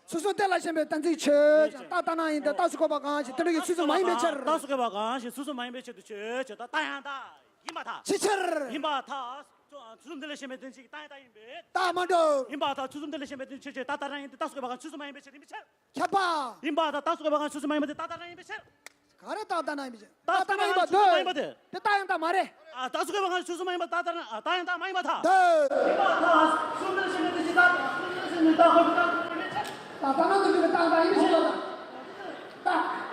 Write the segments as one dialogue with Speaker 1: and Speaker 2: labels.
Speaker 1: 수수 때라 셈에 단지 쳐 따따나인데 따수고 바가지 들기 수수 많이 맺혀
Speaker 2: 따수고 바가지 수수 많이 맺혀도 저다 따야다 이마다
Speaker 1: 지쳐
Speaker 2: 이마다 수좀 들으시면 된지 따야다 임베
Speaker 1: 따만도
Speaker 2: 이마다 수좀 들으시면 된지 따따라인데 따수고 바가지 수수 많이 맺혀 임베
Speaker 1: 캬파
Speaker 2: 이마다 따수고 바가지 수수 많이 맺혀 따따라인 임베
Speaker 1: 가래 따따나 임베
Speaker 2: 따따나
Speaker 1: 따따나
Speaker 2: 임베
Speaker 1: 때 따양다 말해
Speaker 2: 아 따수고 바가지 수수 많이 맺혀 따따나 따양다 많이 맺다
Speaker 1: 이마다
Speaker 2: 수좀 들으시면 된지 따따나
Speaker 1: 따따나도 그게 따다 임베 따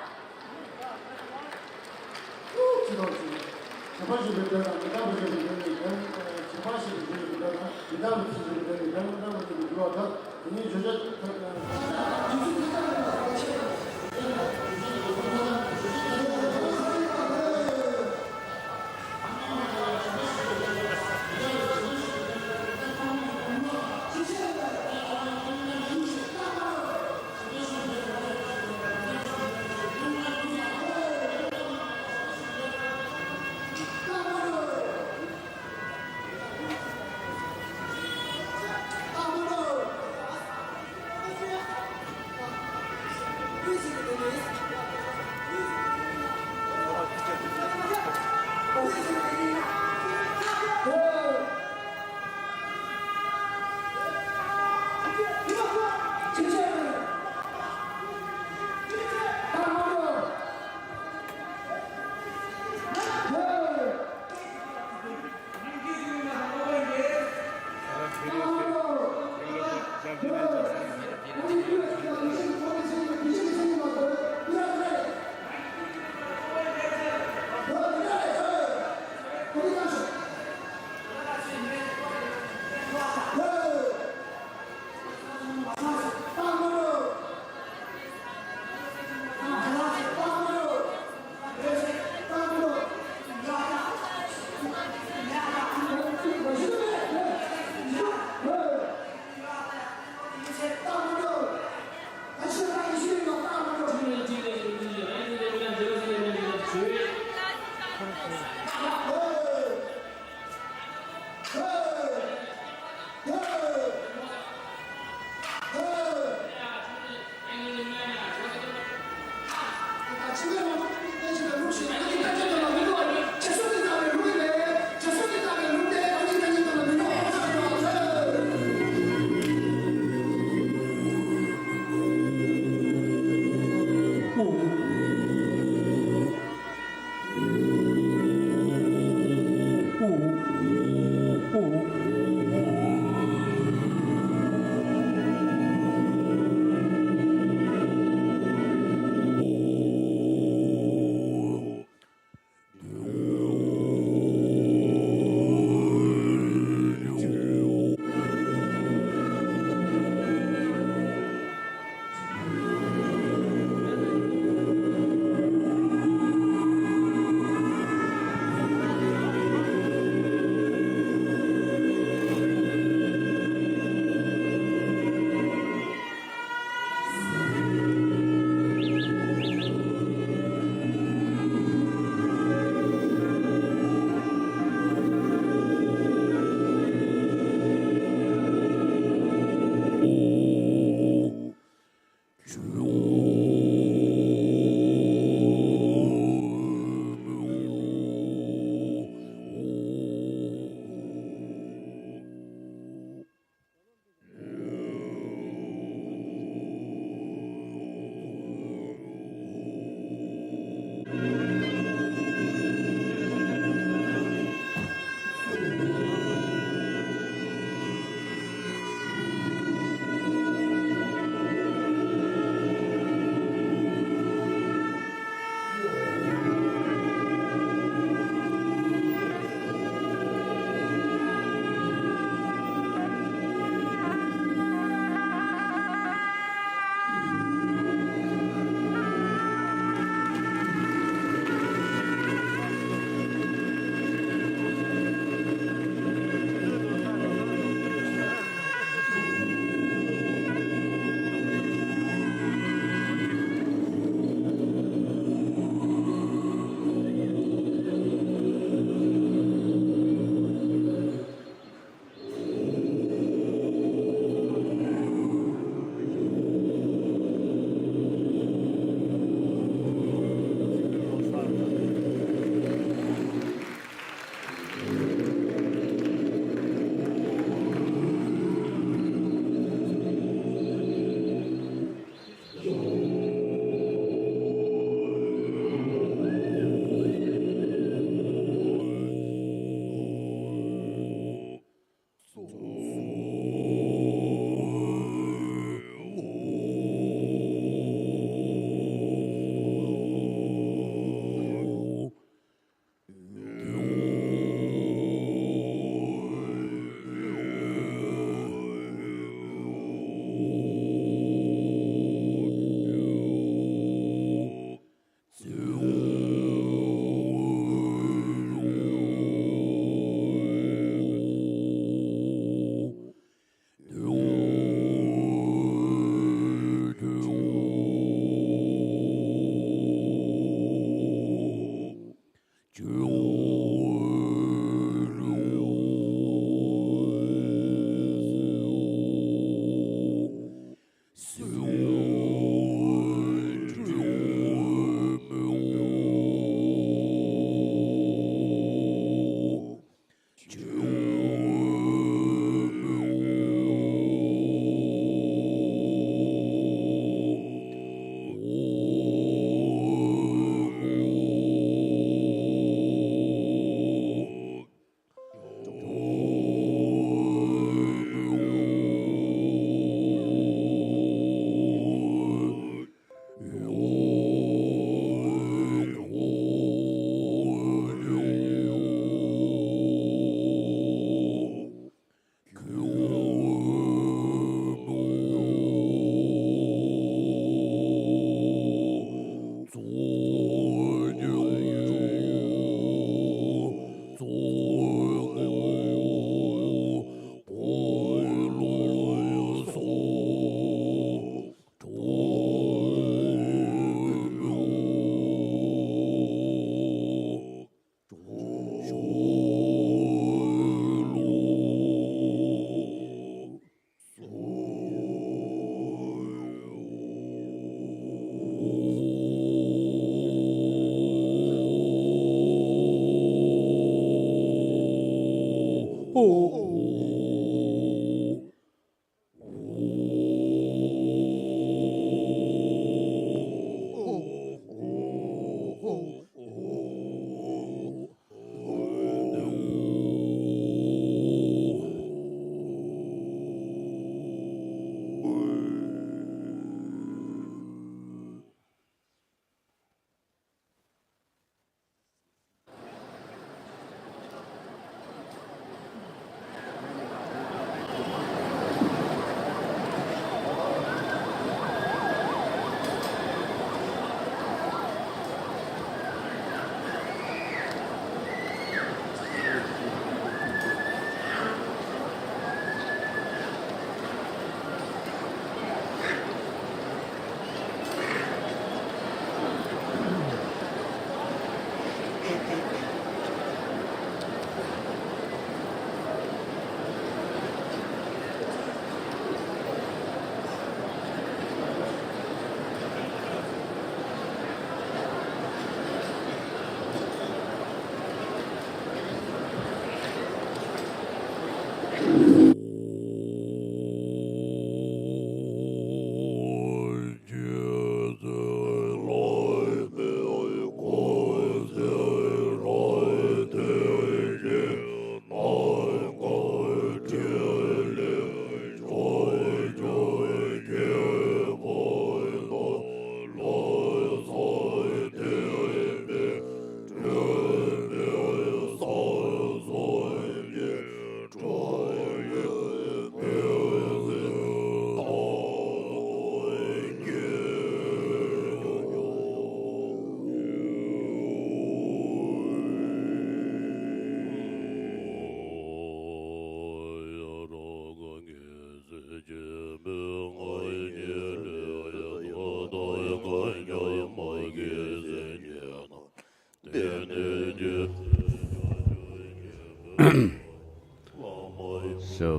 Speaker 3: So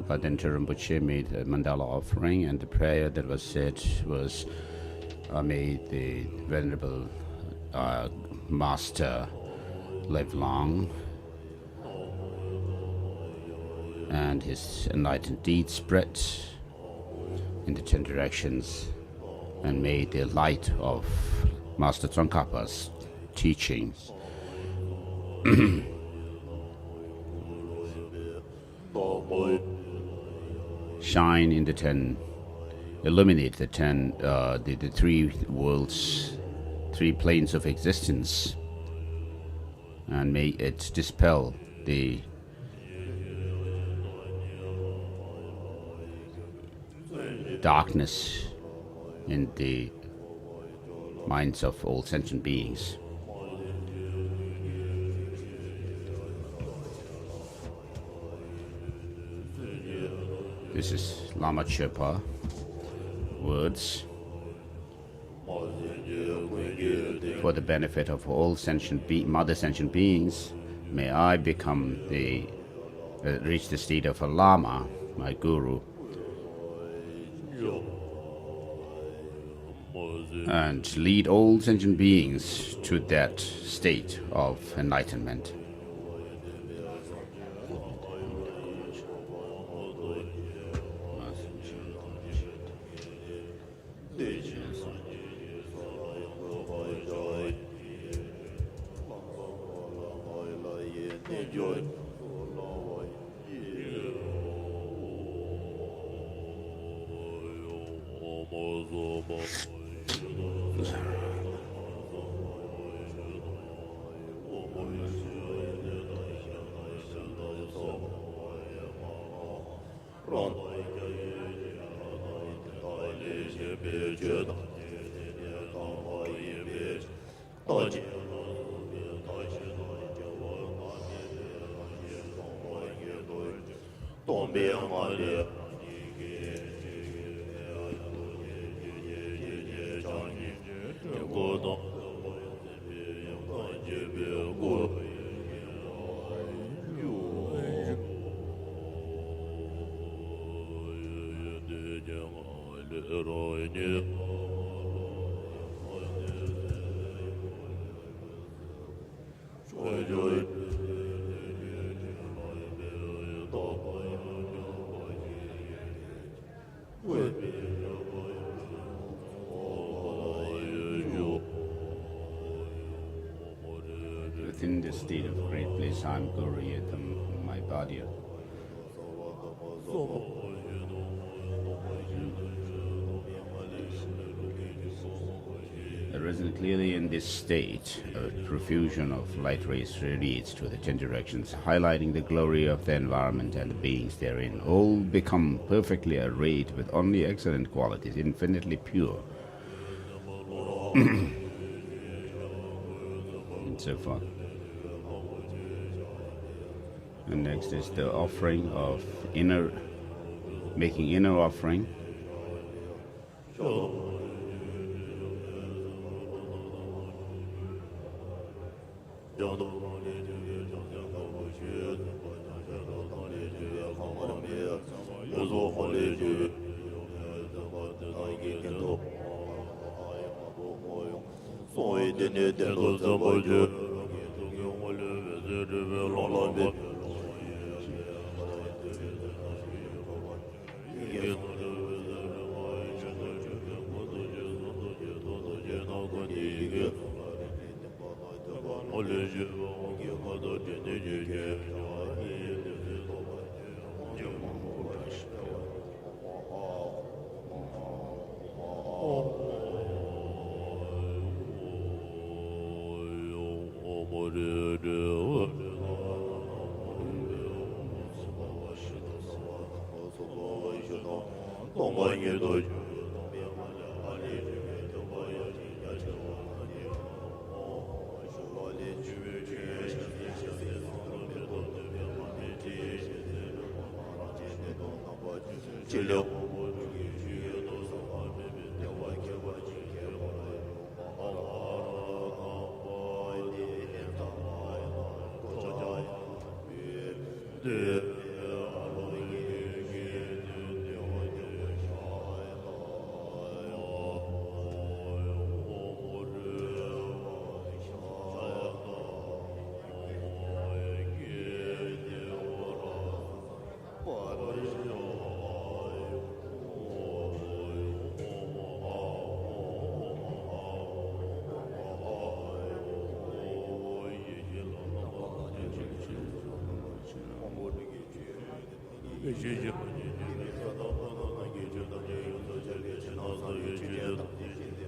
Speaker 3: Bhadan Rinpoche made a mandala offering, and the prayer that was said was, may the Venerable Master live long, and his enlightened deeds spread in the 10 directions, and may the light of Master Tsongkhapa's teachings shine in the 10, illuminate the 10, the 3 worlds, 3 planes of existence, and may it dispel the darkness in the minds of all sentient beings. This is Lama Chöpa words for the benefit of all mother sentient beings. May I become reach the state of a Lama, my guru, and lead all sentient beings to that state of enlightenment. Within this state of great bliss, I am Guru, yet my body. Arisen clearly in this state, a profusion of light rays radiates to the 10 directions, highlighting the glory of the environment and the beings therein. All become perfectly arrayed with only excellent qualities, infinitely pure. And so forth. And next is the offering of making inner offering.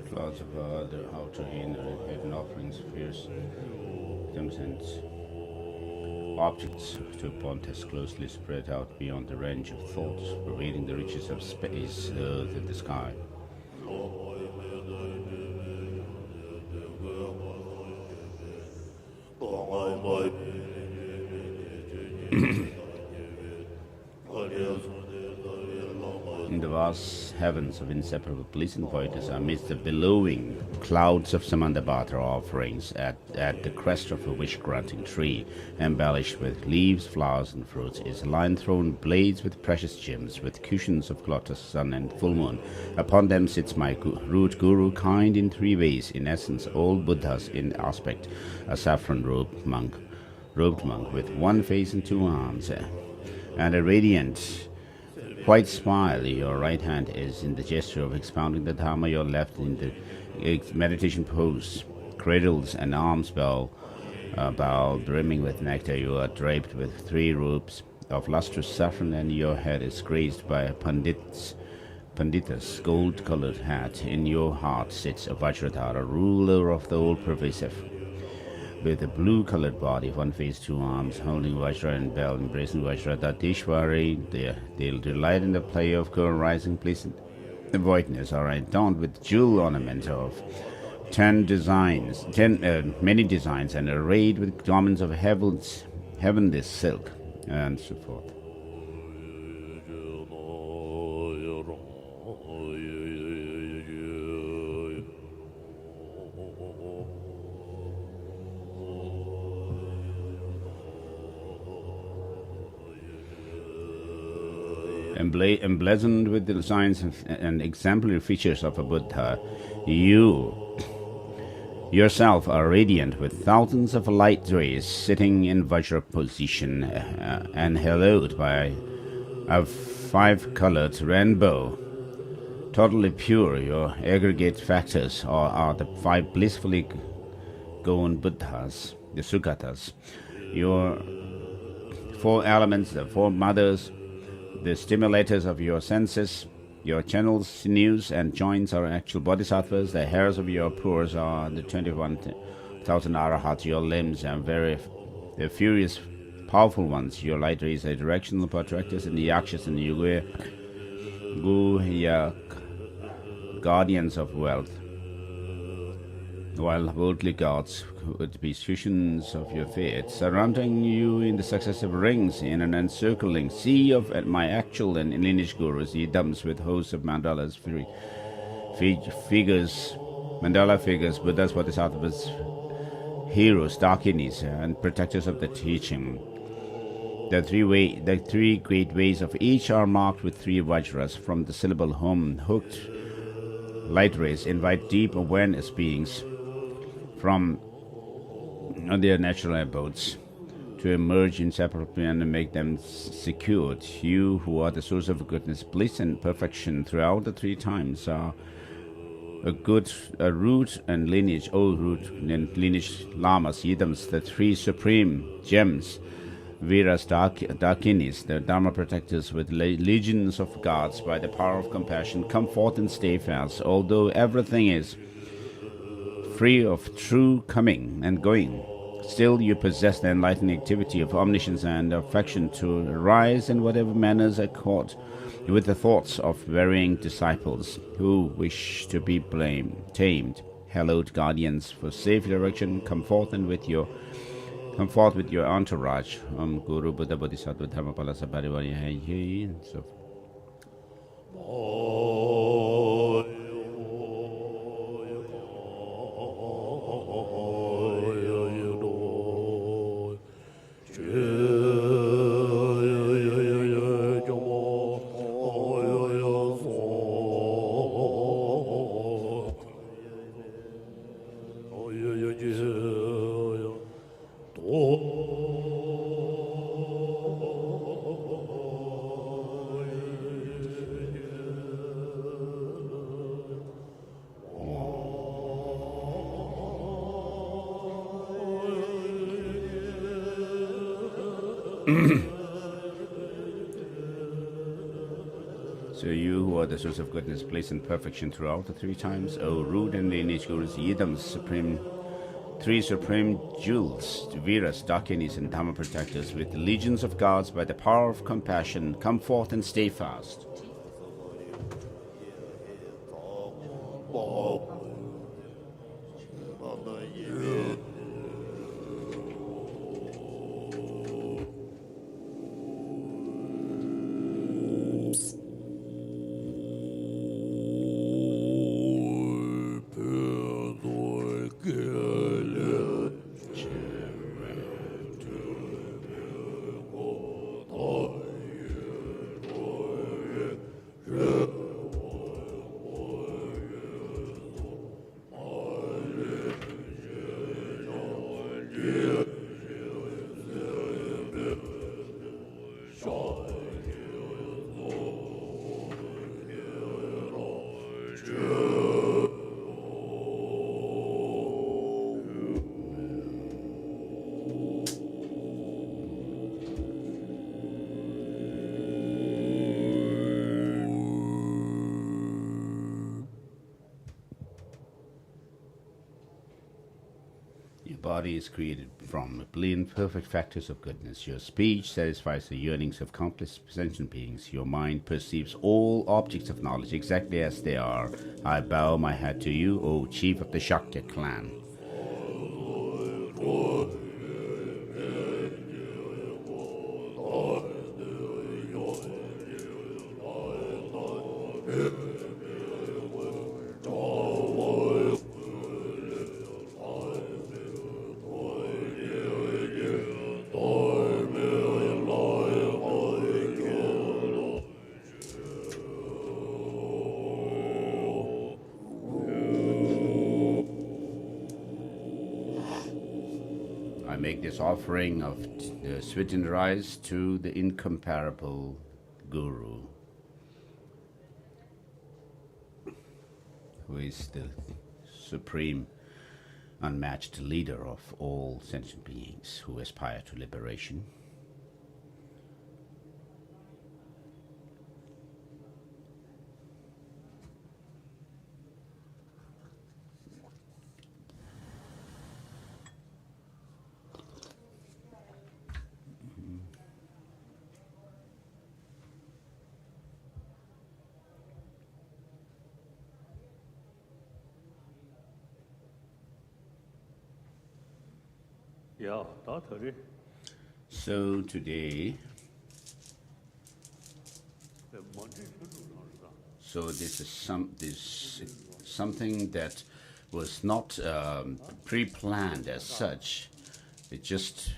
Speaker 3: Clouds of the outer inner hidden offerings, fierce incense, objects to Pontus closely spread out beyond the range of thoughts, revealing the riches of space, earth, and the sky. In the vast heavens of inseparable bliss and voidness, amidst the billowing clouds of Samandabhadra offerings, at the crest of a wish-granting tree, embellished with leaves, flowers, and fruits, is line thrown blades with precious gems, with cushions of lotus, sun, and full moon. Upon them sits my root guru, kind in three ways, in essence, all Buddhas in aspect, a saffron-robed monk with one face and two arms, and a radiant white smile. Your right hand is in the gesture of expounding the Dharma, your left in the meditation pose, cradles and arms bow brimming with nectar. You are draped with three robes of lustrous saffron, and your head is graced by a pandita's gold-colored hat. In your heart sits a Vajradhara, ruler of the all-pervasive, with a blue-colored body, one face, two arms, holding Vajra and bell, embracing Vajra Datishwari. They'll delight in the play of girl rising, pleasant the voidness, are adorned with jewel ornament of many designs, and arrayed with garments of heavenly silk, and so forth. Emblazoned with the signs and exemplary features of a Buddha, you yourself are radiant with thousands of light rays, sitting in Vajra position, and hallowed by a five-colored rainbow. Totally pure, your aggregate factors are the five blissfully gone Buddhas, the Sugatas. Your four elements, the four mothers, the stimulators of your senses, your channels, sinews, and joints are actual bodhisattvas. The hairs of your pores are the 21,000 arahats. Your limbs are the furious, powerful ones. Your light rays are directional protractors, and the yakshas and the guhyak, guardians of wealth, while worldly gods would be cushions of your fate, surrounding you in the successive rings in an encircling sea of my actual and lineage gurus, idams with hosts of mandalas, mandala figures, Buddhas, Bodhisattvas, heroes, dakinis, and protectors of the teaching. The three great ways of each are marked with three vajras. From the syllable home, hooked light rays invite deep awareness beings from their natural abodes to emerge inseparably and make them secured. You, who are the source of goodness, bliss, and perfection throughout the three times, are a root and lineage, old root and lineage lamas, yidams, the three supreme gems, Viras Dakinis, the Dharma protectors with legions of gods by the power of compassion. Come forth and stay fast. Although everything is free of true coming and going, still you possess the enlightening activity of omniscience and affection to rise in whatever manners accord with the thoughts of varying disciples who wish to be tamed. Hallowed guardians for safe direction, come forth with your entourage. Guru Buddha Bodhisattva Dharma Palasa Parivari Hai, and so for the source of goodness, bliss, and perfection throughout the three times. O root and lineage gurus, Yidams, three supreme jewels, Viras, Dakinis, and Dhamma protectors, with legions of gods by the power of compassion, come forth and stay fast. Body is created from a billion perfect factors of goodness. Your speech satisfies the yearnings of countless sentient beings. Your mind perceives all objects of knowledge exactly as they are. I bow my head to you, O chief of the Shakya clan. I make this offering of sweetened rice to the incomparable Guru, who is the supreme, unmatched leader of all sentient beings who aspire to liberation. So today, this is something that was not pre-planned as such. It just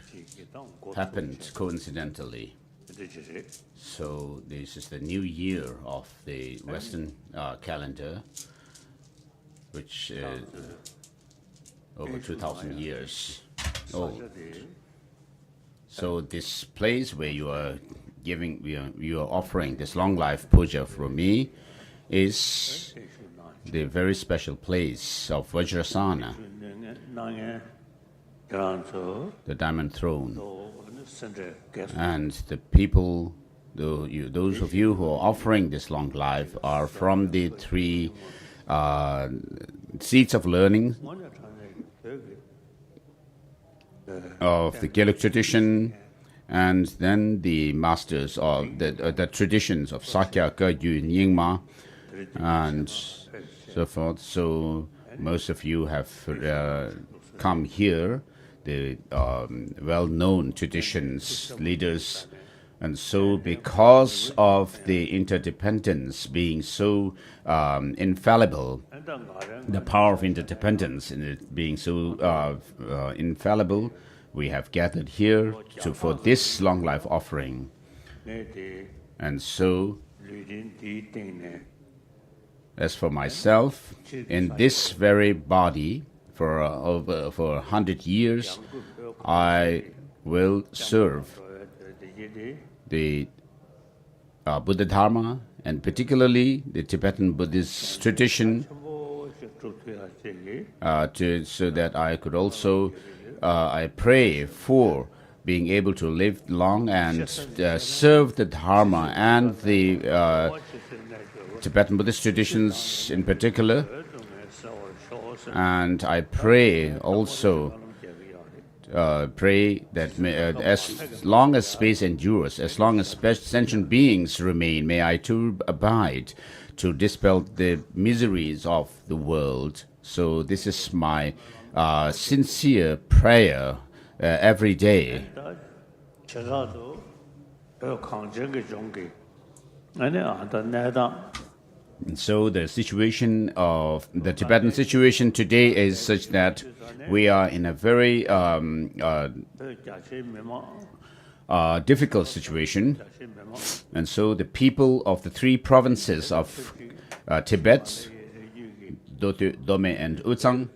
Speaker 3: happened coincidentally. So this is the new year of the Western calendar, which over 2,000 years old. So this place where you are offering this long life puja for me is the very special place of Vajrasana, the diamond throne. And the people, those of you who are offering this long life, are from the three seats of learning of the Geluk tradition, and then the masters of the traditions of Sakya, Ge, Nyingma, and so forth. So most of you have come here, the well-known traditions, leaders, and so because of the interdependence being so infallible, the power of interdependence in it being so infallible, we have gathered here for this long life offering. And so, as for myself, in this very body, for 100 years, I will serve the Buddha Dharma, and particularly the Tibetan Buddhist tradition, so that I could also, I pray for being able to live long and serve the Dharma and the Tibetan Buddhist traditions in particular. And I pray also, pray that as long as space endures, as long as sentient beings remain, may I too abide to dispel the miseries of the world. So this is my sincere prayer every day. And so the situation of the Tibetan situation today is such that we are in a very difficult situation. And so the people of the three provinces of Tibet, Dome and Uzang,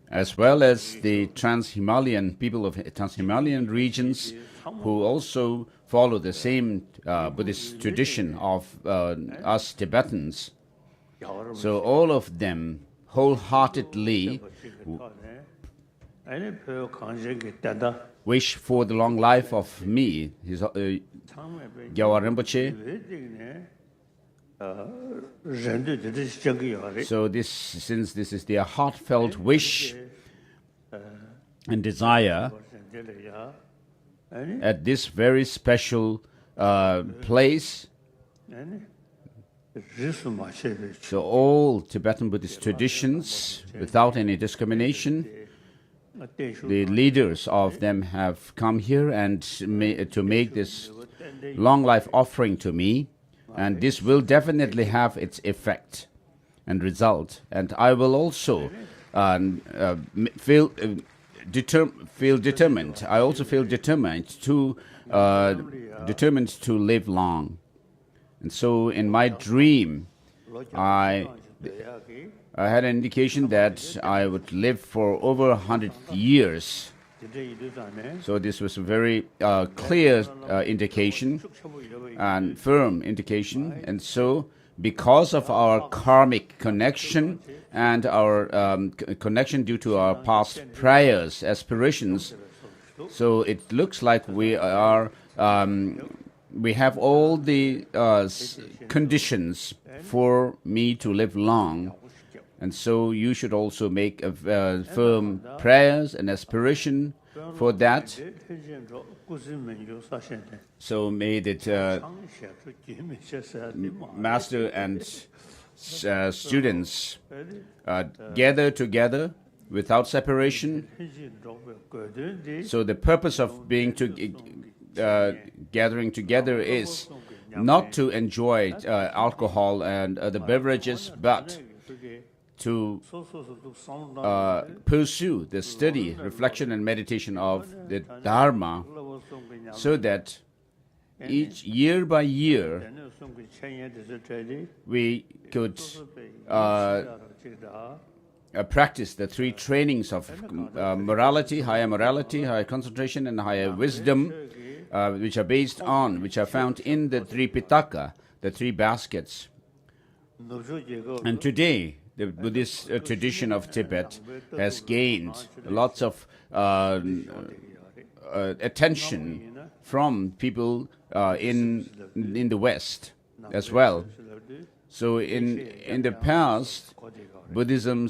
Speaker 3: as well as the Trans-Himalayan people of Trans-Himalayan regions who also follow the same Buddhist tradition of us Tibetans. So all of them wholeheartedly wish for the long life of me, his Gyawar Rinpoche. So since this is their heartfelt wish and desire, at this very special place, so all Tibetan Buddhist traditions, without any discrimination, the leaders of them have come here and to make this long life offering to me, and this will definitely have its effect and result. And I will also feel determined. I also feel determined to live long. And so in my dream, I had an indication that I would live for over 100 years. So this was a very clear indication and firm indication. And so because of our karmic connection and our connection due to our past prayers, aspirations, so it looks like we are... we have all the conditions for me to live long. And so you should also make firm prayers and aspiration for that. So may the master and students gather together without separation. So the purpose of being gathering together is not to enjoy alcohol and other beverages, but to pursue the study, reflection, and meditation of the Dharma, so that each year by year we could practice the three trainings of morality, higher concentration, and higher wisdom, which are found in the three Pitaka, the three baskets. And today, the Buddhist tradition of Tibet has gained lots of attention from people in the West as well. So in the past, Buddhism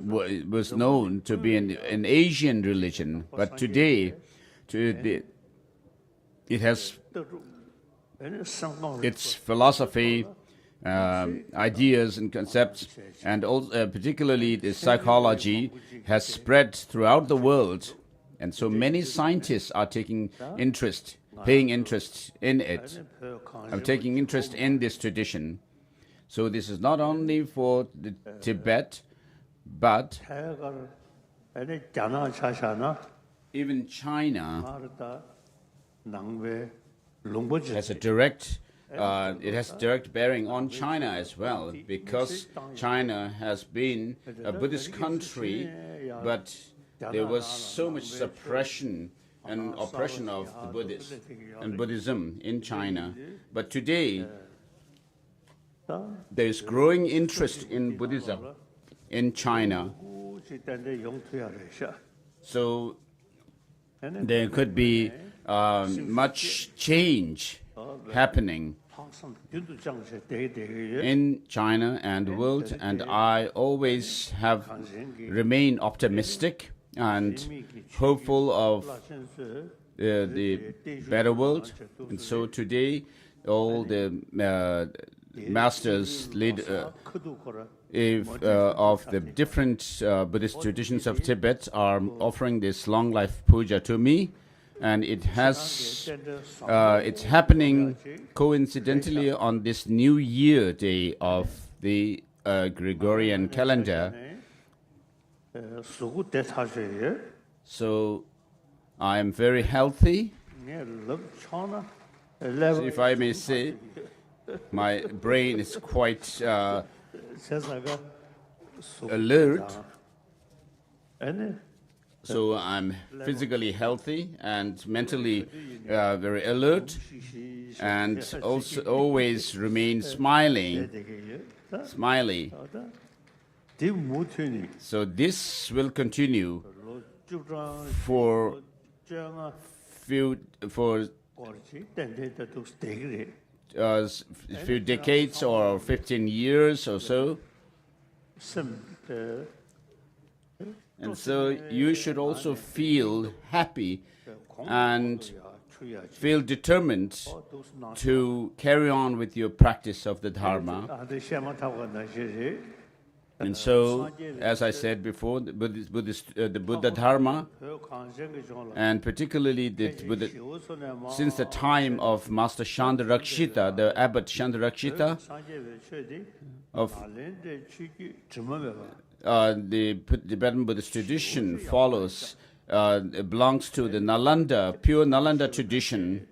Speaker 3: was known to be an Asian religion, but today it has its philosophy, ideas and concepts, and also, particularly the psychology has spread throughout the world, and so many scientists are paying interest in it, taking interest in this tradition. So this is not only for the Tibet, but even China has a direct bearing on China as well, because China has been a Buddhist country, but there was so much suppression and oppression of the Buddhists and Buddhism in China. But today, there is growing interest in Buddhism in China. So there could be much change happening in China and the world, and I always have remained optimistic and hopeful of the better world. And so today, all the masters of the different Buddhist traditions of Tibet are offering this long life puja to me, and it's happening coincidentally on this New Year day of the Gregorian calendar. So I am very healthy. So if I may say, my brain is quite alert. So I'm physically healthy and mentally very alert, and also always remain smiley. So this will continue for few decades or 15 years or so. And so you should also feel happy and feel determined to carry on with your practice of the Dharma. And so, as I said before, the Buddha Dharma, and particularly since the time of Master Chandarakshita, the Abbot Chandarakshita of the Tibetan Buddhist tradition belongs to the Nalanda, pure Nalanda tradition.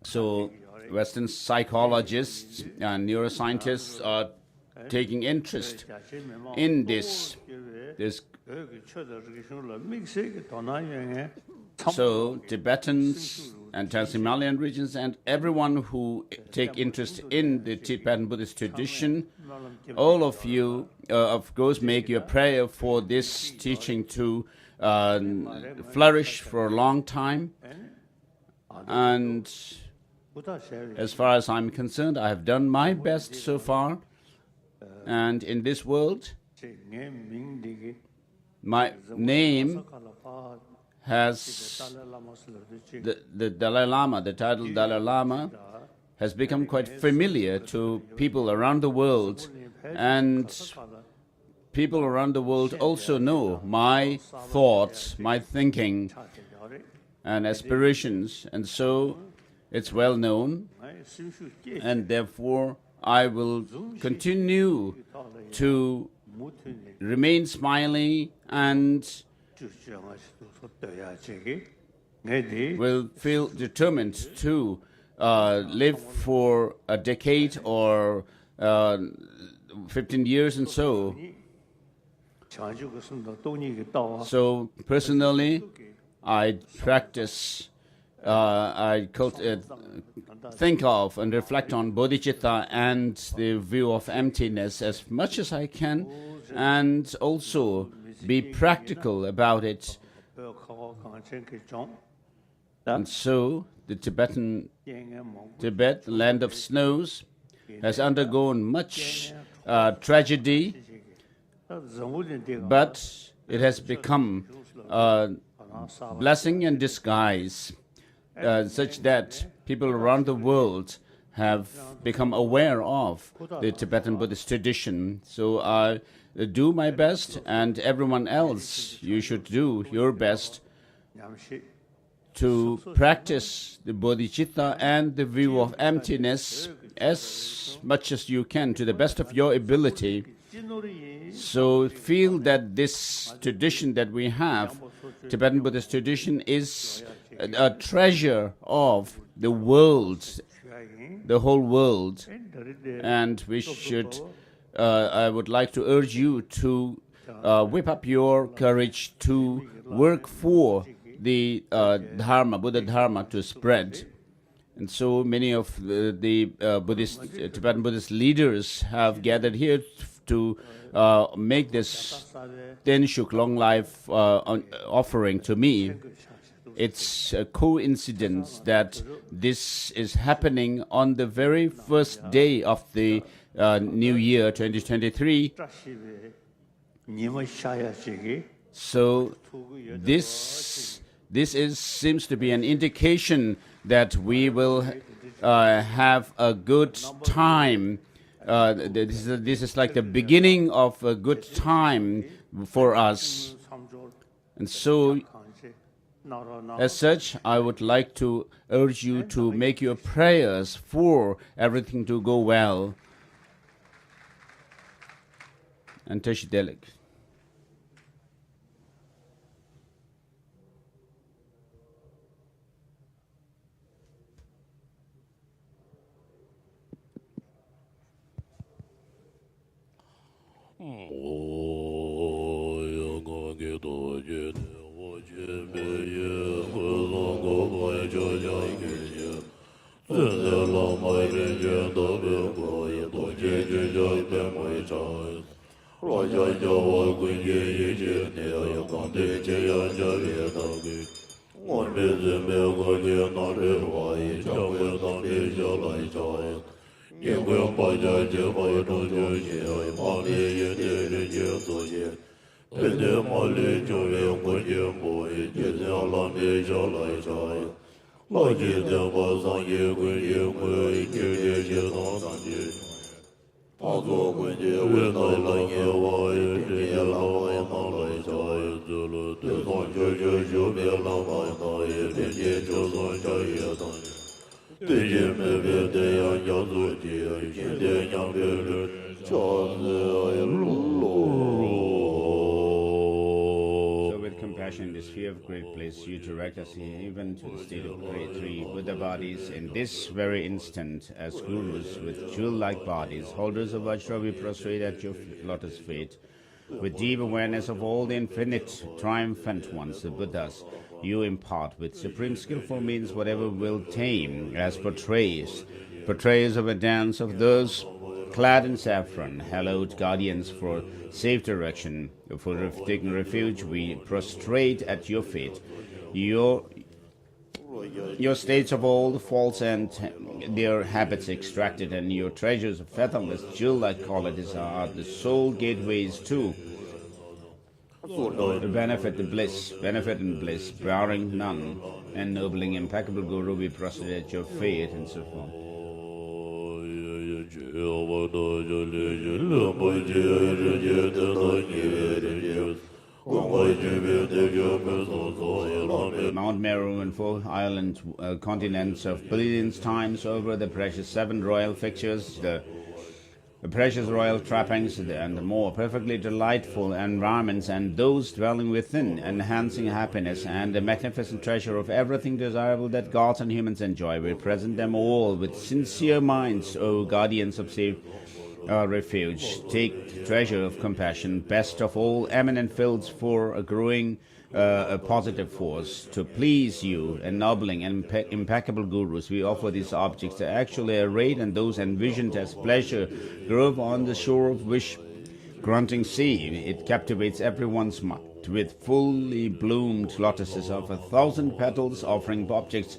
Speaker 3: So Western psychologists and neuroscientists are taking interest in this. So Tibetans and Trans-Himalayan regions and everyone who take interest in the Tibetan Buddhist tradition, all of you, of course, make your prayer for this teaching to flourish for a long time. And as far as I'm concerned, I have done my best so far. And in this world, my name has the Dalai Lama, the title Dalai Lama, has become quite familiar to people around the world. And people around the world also know my thoughts, my thinking, and aspirations. And so it's well known, and therefore I will continue to remain smiling and will feel determined to live for a decade or 15 years and so. So personally, I practice, I think of and reflect on bodhicitta and the view of emptiness as much as I can, and also be practical about it. And so the Tibet, land of snows, has undergone much tragedy, but it has become a blessing in disguise, such that people around the world have become aware of the Tibetan Buddhist tradition. So I do my best, and everyone else, you should do your best to practice the bodhicitta and the view of emptiness as much as you can, to the best of your ability. So feel that this tradition that we have, Tibetan Buddhist tradition, is a treasure of the world, the whole world. And we should, I would like to urge you to whip up your courage to work for the Dharma, Buddha Dharma, to spread. And so many of the Tibetan Buddhist leaders have gathered here to make this Tenshuk long life offering to me. it's a coincidence that this is happening on the very first day of the new year 2023. So this seems to be an indication that we will have a good time. This is like the beginning of a good time for us. And so, as such, I would like to urge you to make your prayers for everything to go well. And touch Geluk. So with compassion, the sphere of great bliss, you direct us even to the state of great three Buddha bodies in this very instant as gurus with jewel-like bodies, holders of Vajra, we prostrate at your lotus feet. With deep awareness of all the infinite triumphant ones, the Buddhas, you impart with supreme skillful means whatever will tame, as portrays of a dance of those clad in saffron, hallowed guardians for safe direction. For taking refuge, we prostrate at your feet. Your states of old, false and their habits extracted, and your treasures of fathomless jewel-like qualities are the sole gateways to benefit and bliss, barring none. Ennobling, impeccable Guru, we prostrate at your feet, and so forth. Mount Meru and 4 island continents of billions times over, the precious 7 royal fixtures, the precious royal trappings, and the more perfectly delightful environments, and those dwelling within, enhancing happiness, and the magnificent treasure of everything desirable that gods and humans enjoy. We present them all with sincere minds, O guardians of safe refuge. Take treasure of compassion, best of all eminent fields for a growing a positive force. To please you, ennobling and impeccable gurus, we offer these objects to actually arrayed, and those envisioned as pleasure grove on the shore of wish-granting sea. It captivates everyone's mind with fully bloomed lotuses of 1,000 petals, offering objects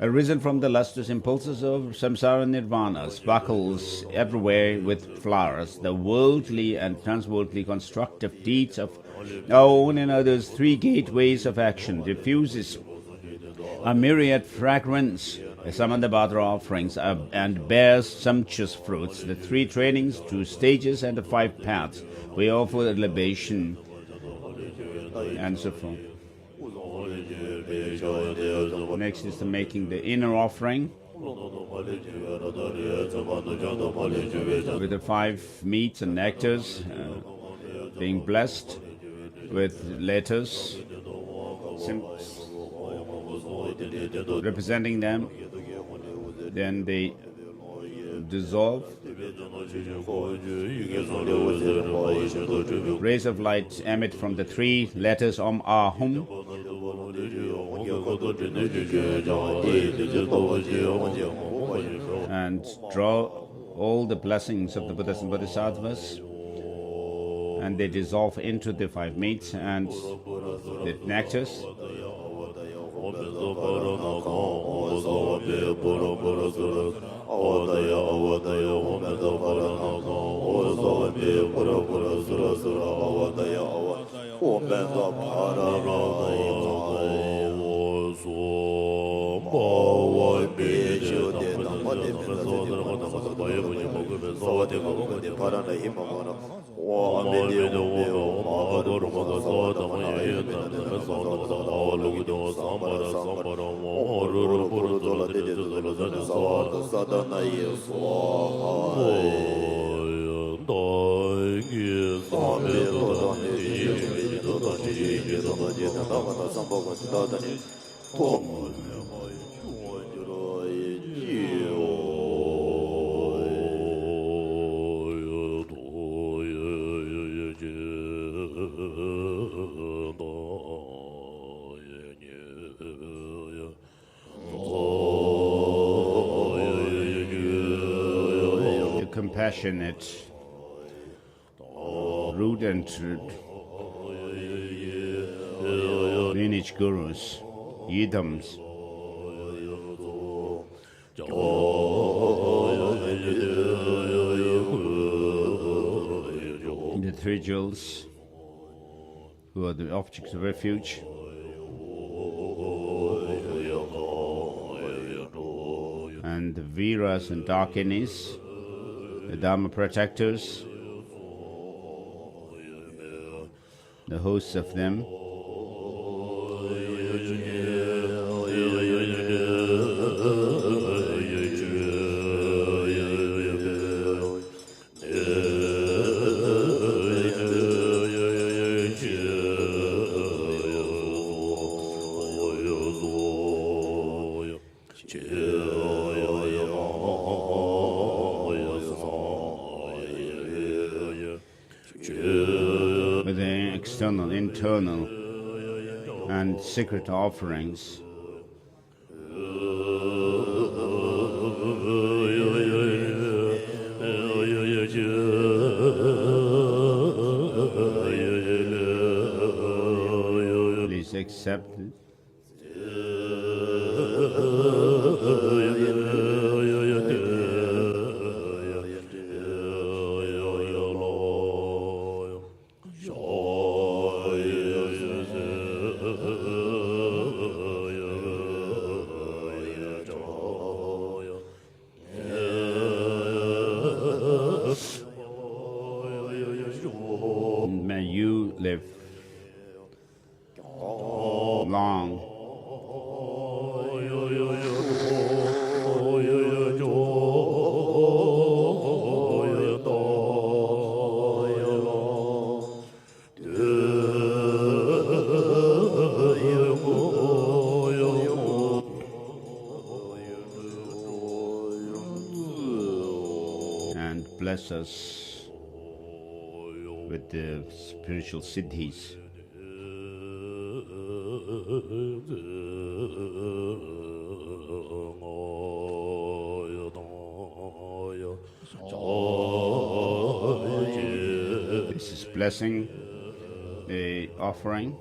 Speaker 3: arisen from the lustrous impulses of samsara nirvana, sparkles everywhere with flowers, the worldly and transworldly constructive deeds of our own and others, 3 gateways of action, diffuses a myriad fragrance, Samandabhadra offerings, and bears sumptuous fruits, the 3 trainings, 2 stages, and the 5 paths. We offer a libation, and so forth. Next is the making the inner offering with the 5 meats and nectars, being blessed with letters representing them. Then they dissolve. Rays of light emit from the 3 letters Om Ah Hum, and draw all the blessings of the Buddhas and Bodhisattvas, and they dissolve into the 5 meats and the nectars. The compassionate, root and truth, lineage gurus, yidams, the three jewels, who are the objects of refuge, and the Viras and Dakinis, the Dharma protectors, the hosts of them, with the external, internal, and secret offerings. Please accept it. May you live long. And bless us with the spiritual siddhis. This is blessing the offering.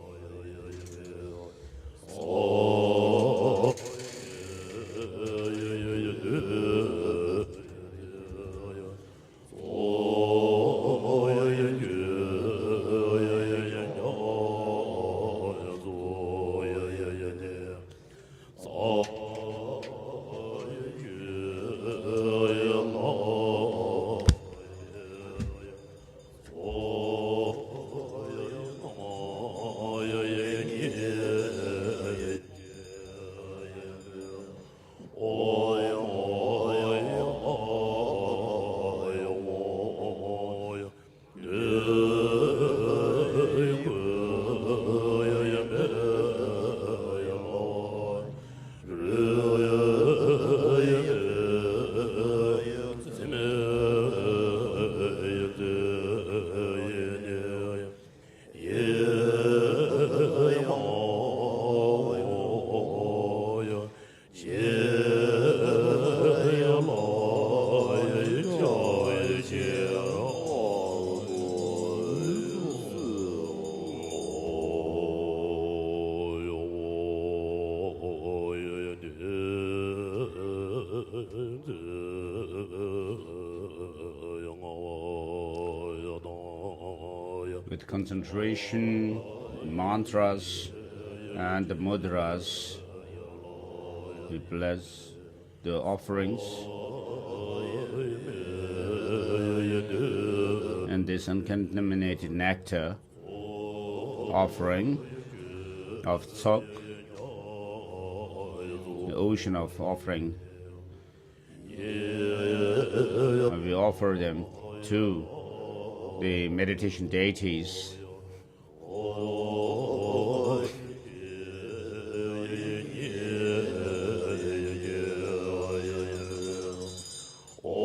Speaker 3: With concentration, mantras, and the mudras, we bless the offerings and this uncontaminated nectar offering of Tsok, the ocean of offering. And we offer them to the meditation deities.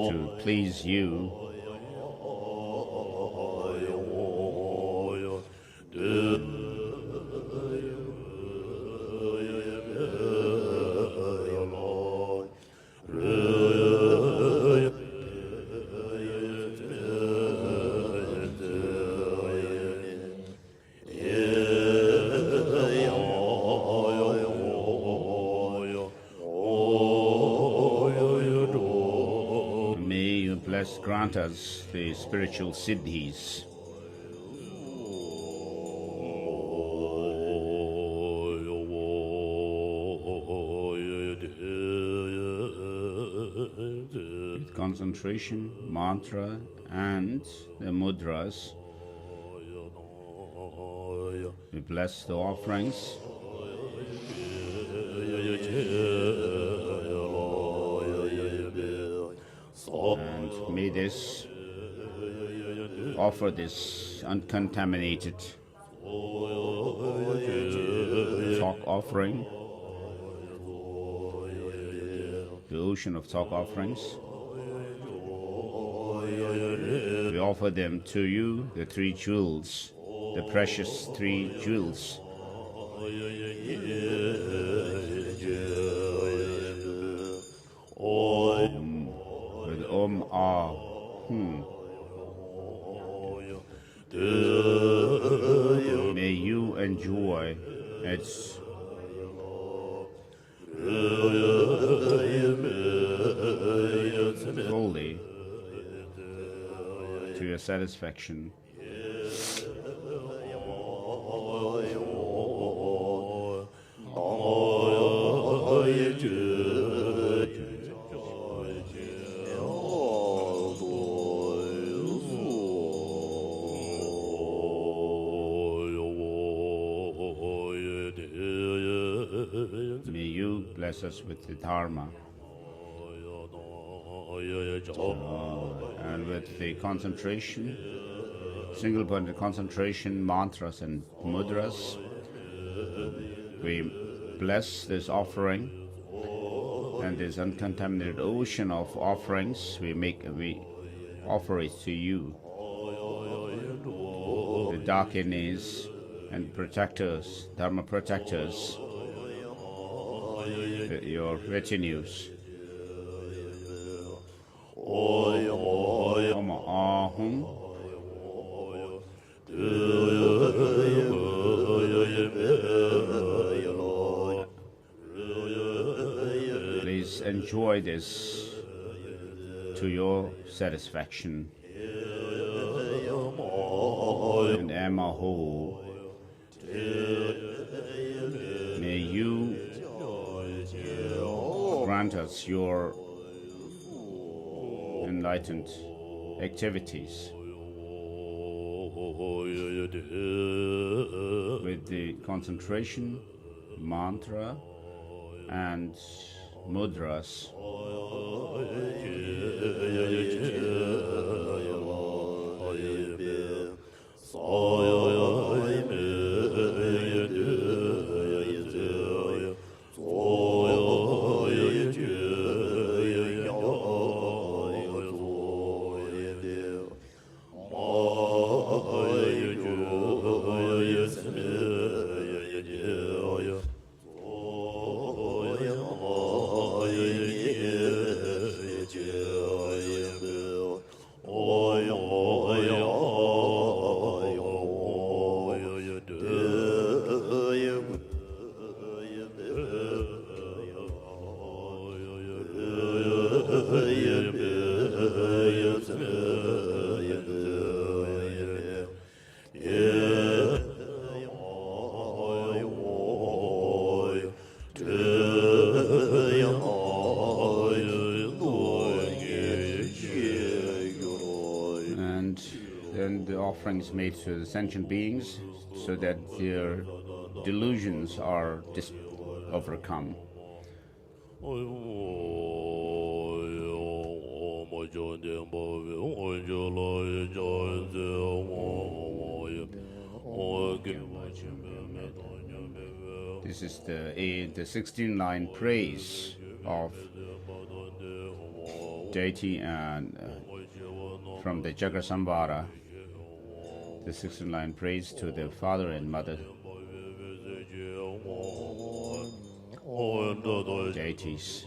Speaker 3: To please you. Grant us the spiritual siddhis. With concentration, mantra, and the mudras, we bless the offerings. And may this offer this uncontaminated Tsok offering, the ocean of Tsok offerings. We offer them to you, the three jewels, the precious three jewels. With Om Ah Hum. May you enjoy its fully to your satisfaction. May you bless us with the Dharma and with the concentration, single-pointed concentration, mantras and mudras. We bless this offering and this uncontaminated ocean of offerings. We offer it to you, the Dakinis and protectors, Dharma protectors, your retinues. Om Ahum. Please enjoy this to your satisfaction. And Amaho, may you grant us your enlightened activities with the concentration, mantra, and mudras. and the offerings made to the sentient beings so that their delusions are overcome. This is the 16-line praise of deity and from the Jagrasambhara, the 16-line praise to the father and mother deities.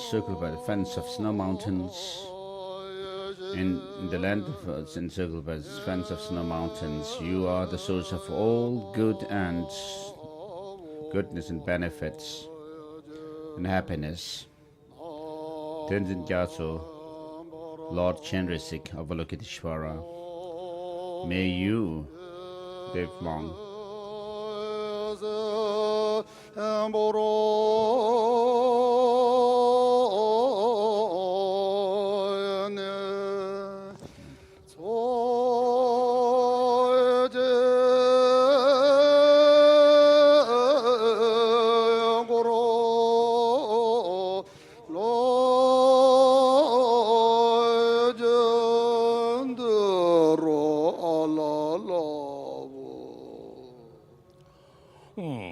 Speaker 3: Encircled by the fence of snow mountains. In the land encircled by the fence of snow mountains, you are the source of all good and goodness and benefits and happiness. Tenzin Gyatso, Lord Chandrasik Avalokiteshvara, may you live long.
Speaker 4: Oh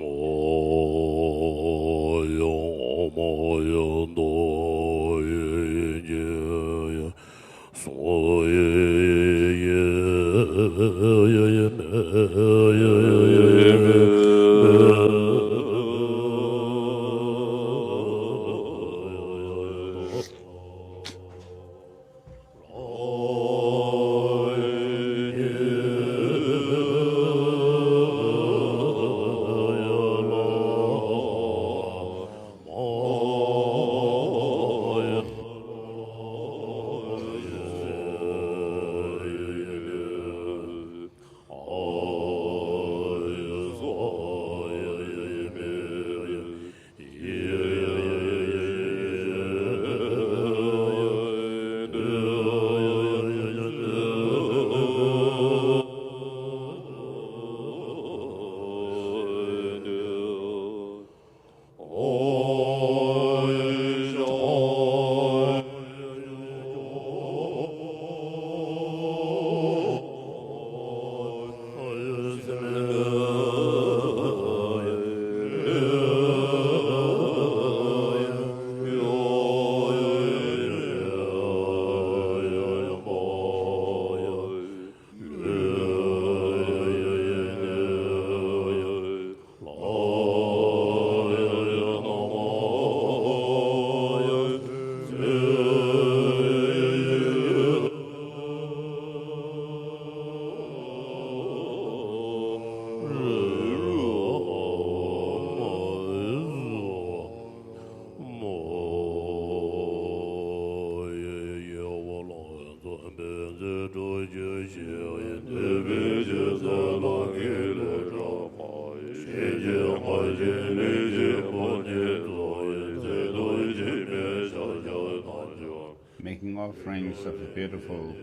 Speaker 3: Making offerings of the beautiful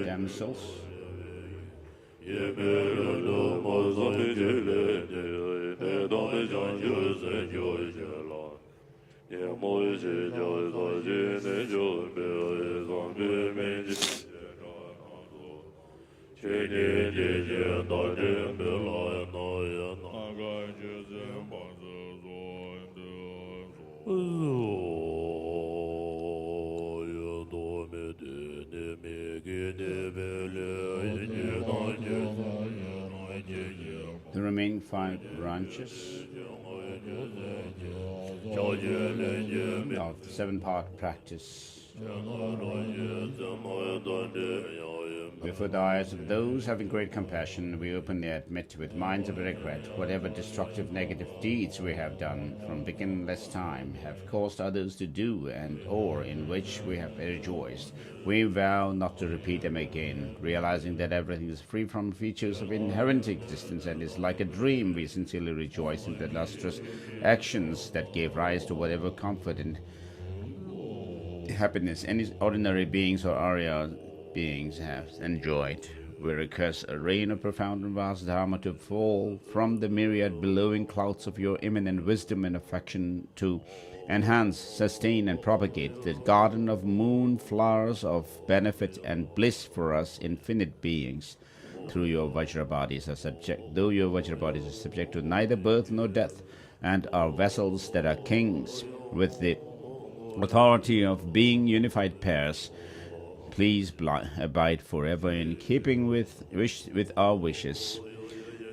Speaker 3: damsels. The remaining 5 branches of the 7-part practice before the eyes of those having great compassion, we openly admit with minds of regret whatever destructive negative deeds we have done from beginningless time, have caused others to do, and or in which we have rejoiced. We vow not to repeat them again, realizing that everything is free from features of inherent existence and is like a dream. We sincerely rejoice in the lustrous actions that gave rise to whatever comfort and happiness any ordinary beings or Arya beings have enjoyed. We request a rain of profound and vast Dharma to fall from the myriad billowing clouds of your immanent wisdom and affection to enhance, sustain, and propagate the garden of moon flowers of benefit and bliss for us infinite beings. Through your Vajrabodhis are subject, though your Vajrabodhis are subject to neither birth nor death, and are vessels that are kings with the authority of being unified pairs, please abide forever in keeping with our wishes.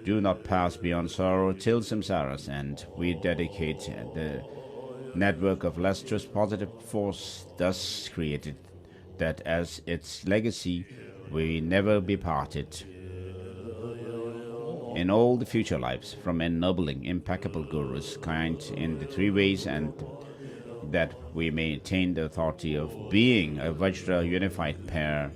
Speaker 3: Do not pass beyond sorrow till samsara's end. We dedicate the network of lustrous positive force thus created, that as its legacy we never be parted in all the future lives from ennobling impeccable gurus, kind in the 3 ways, and that we maintain the authority of being a Vajra unified pair.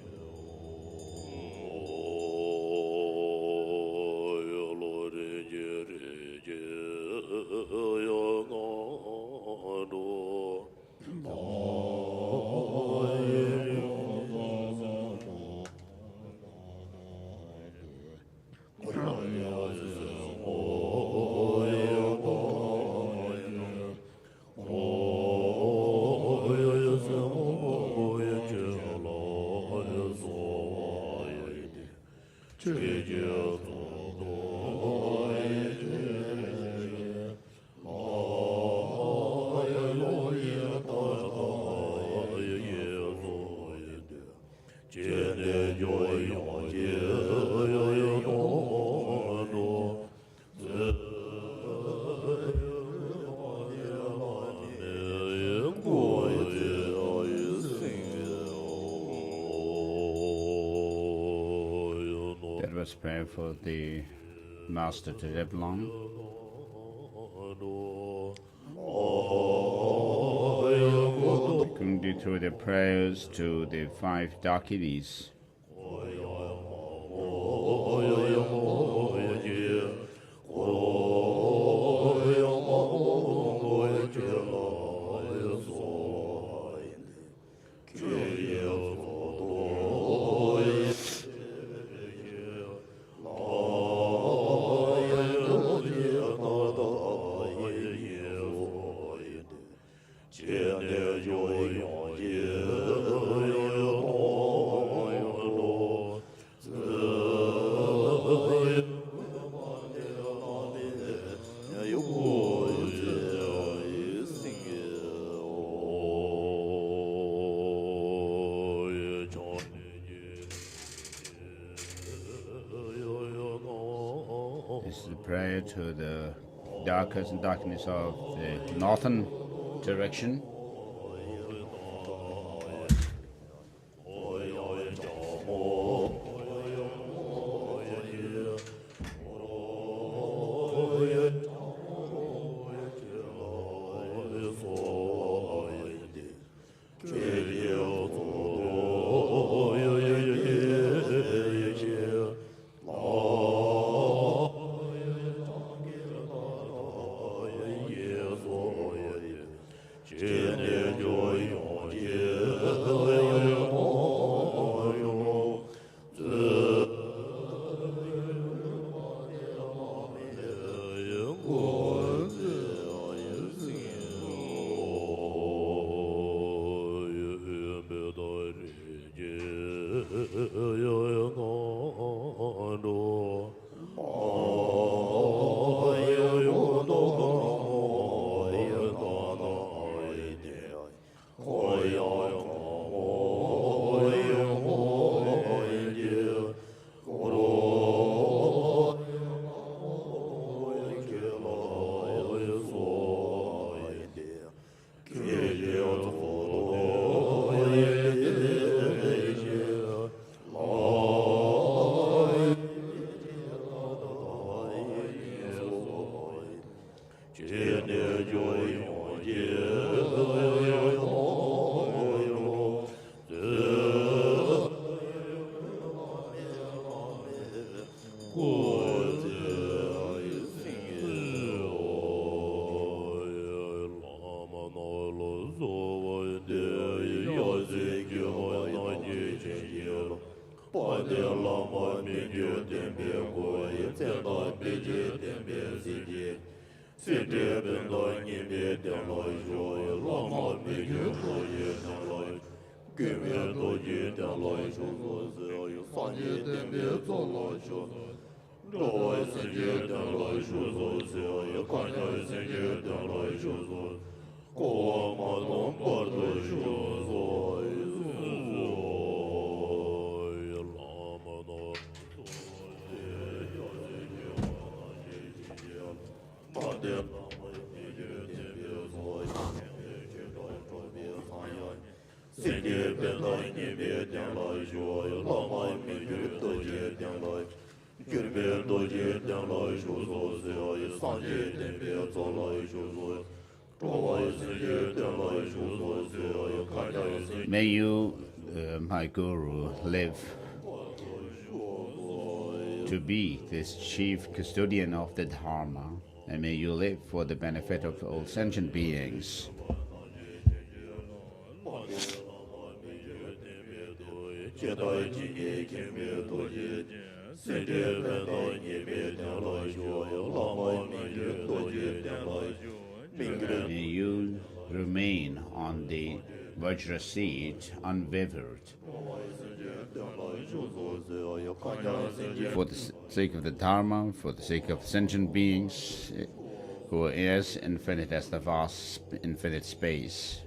Speaker 3: That was prayer for the Master to live long. Taking through the prayers to the 5 Dakinis. This is a prayer to the darkest and darkness of the northern direction. May you, my Guru, live to be this chief custodian of the Dharma, and may you live for the benefit of all sentient beings. May you remain on the Vajra seat unwavered. For the sake of the Dharma, for the sake of sentient beings who are as infinite as the vast infinite space.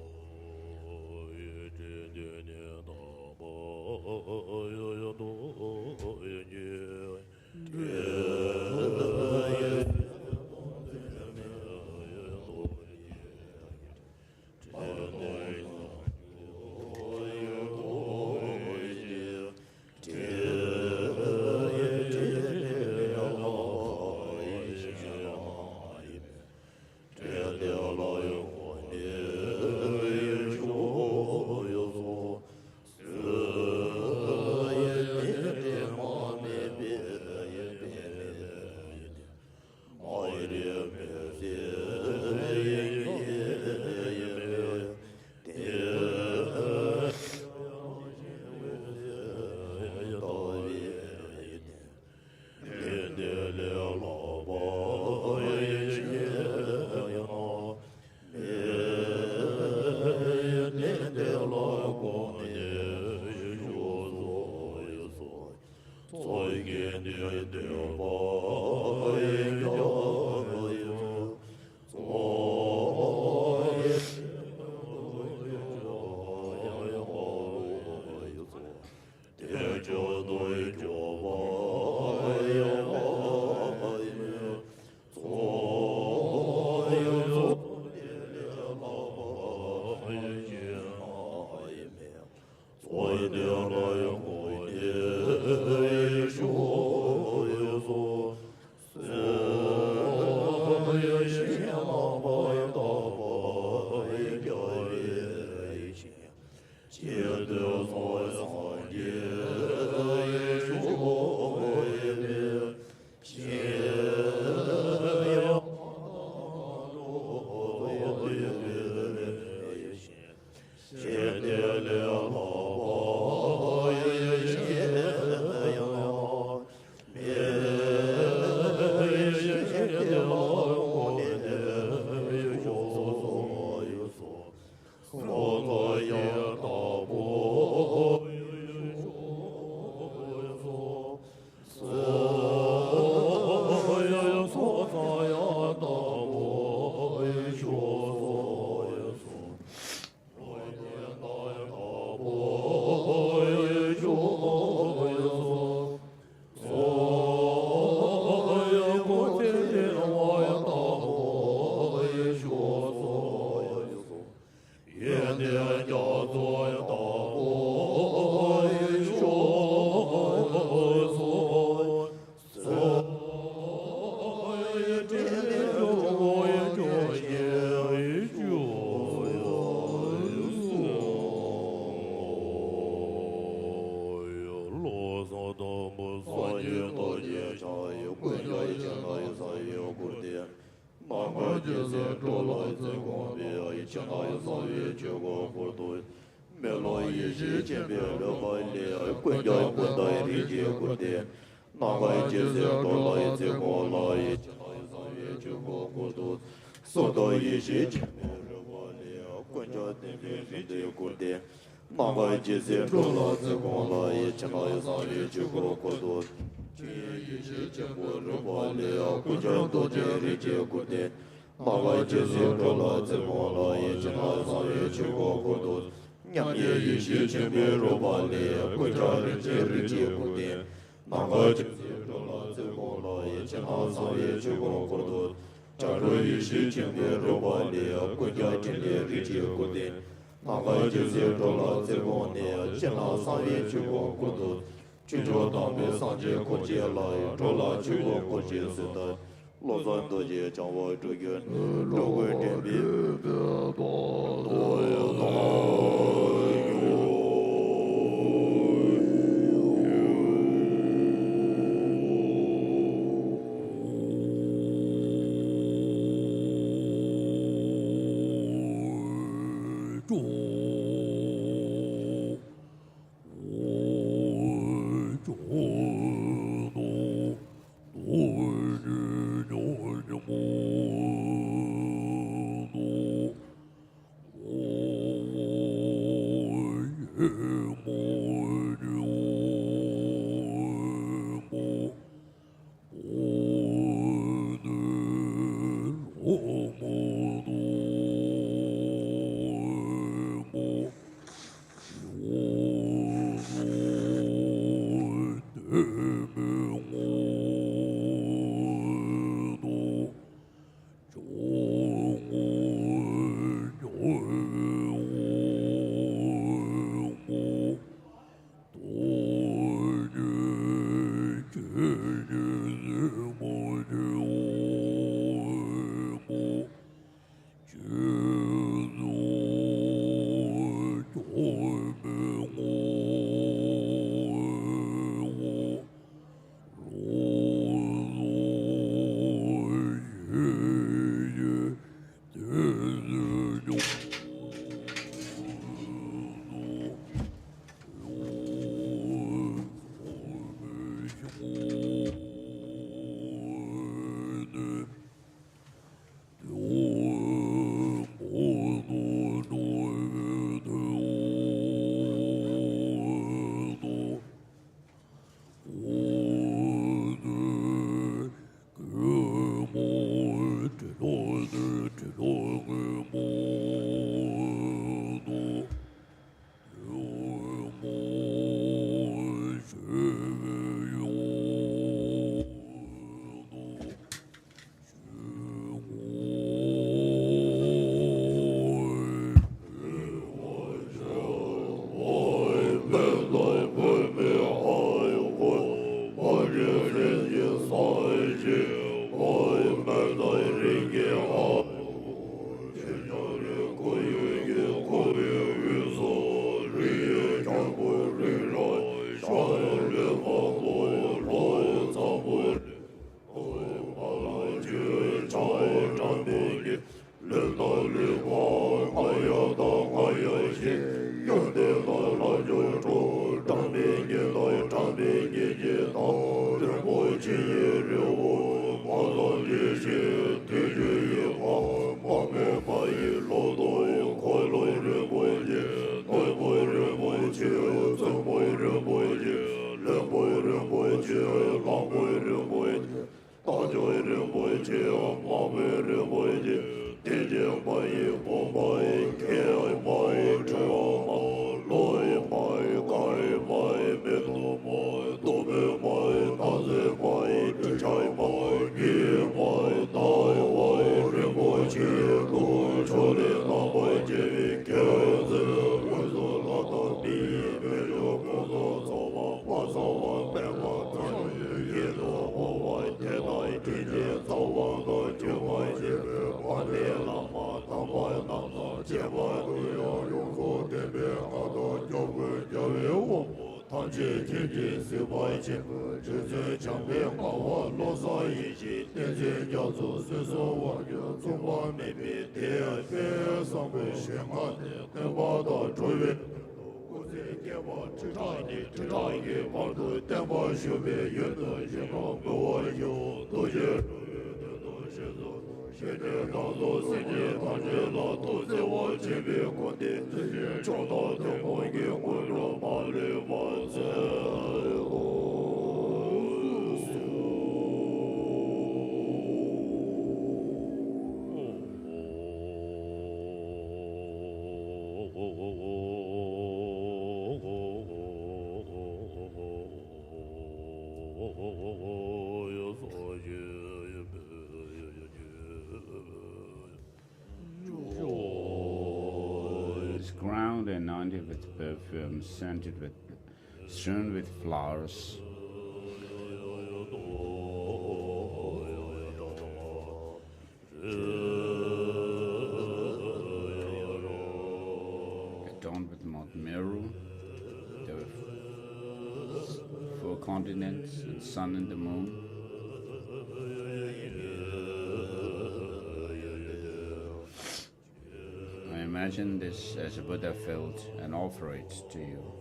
Speaker 4: Lama,
Speaker 3: This ground anointed with perfume, scented with, strewn with flowers. Adorned with Mount Meru, the four continents, and sun and the moon. I imagine this as a Buddha felt and offer it to you.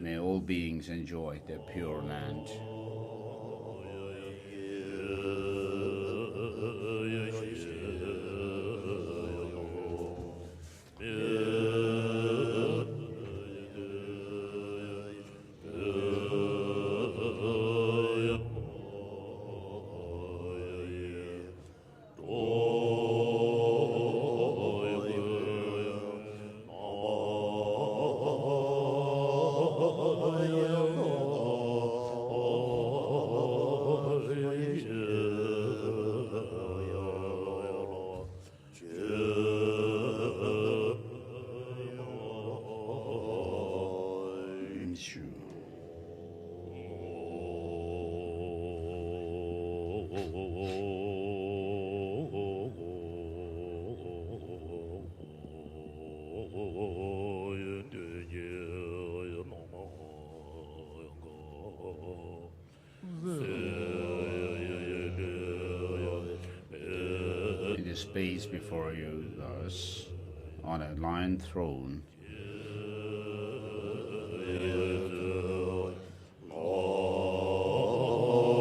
Speaker 3: May all beings enjoy their pure land. In the space before you, thus, on a lion throne,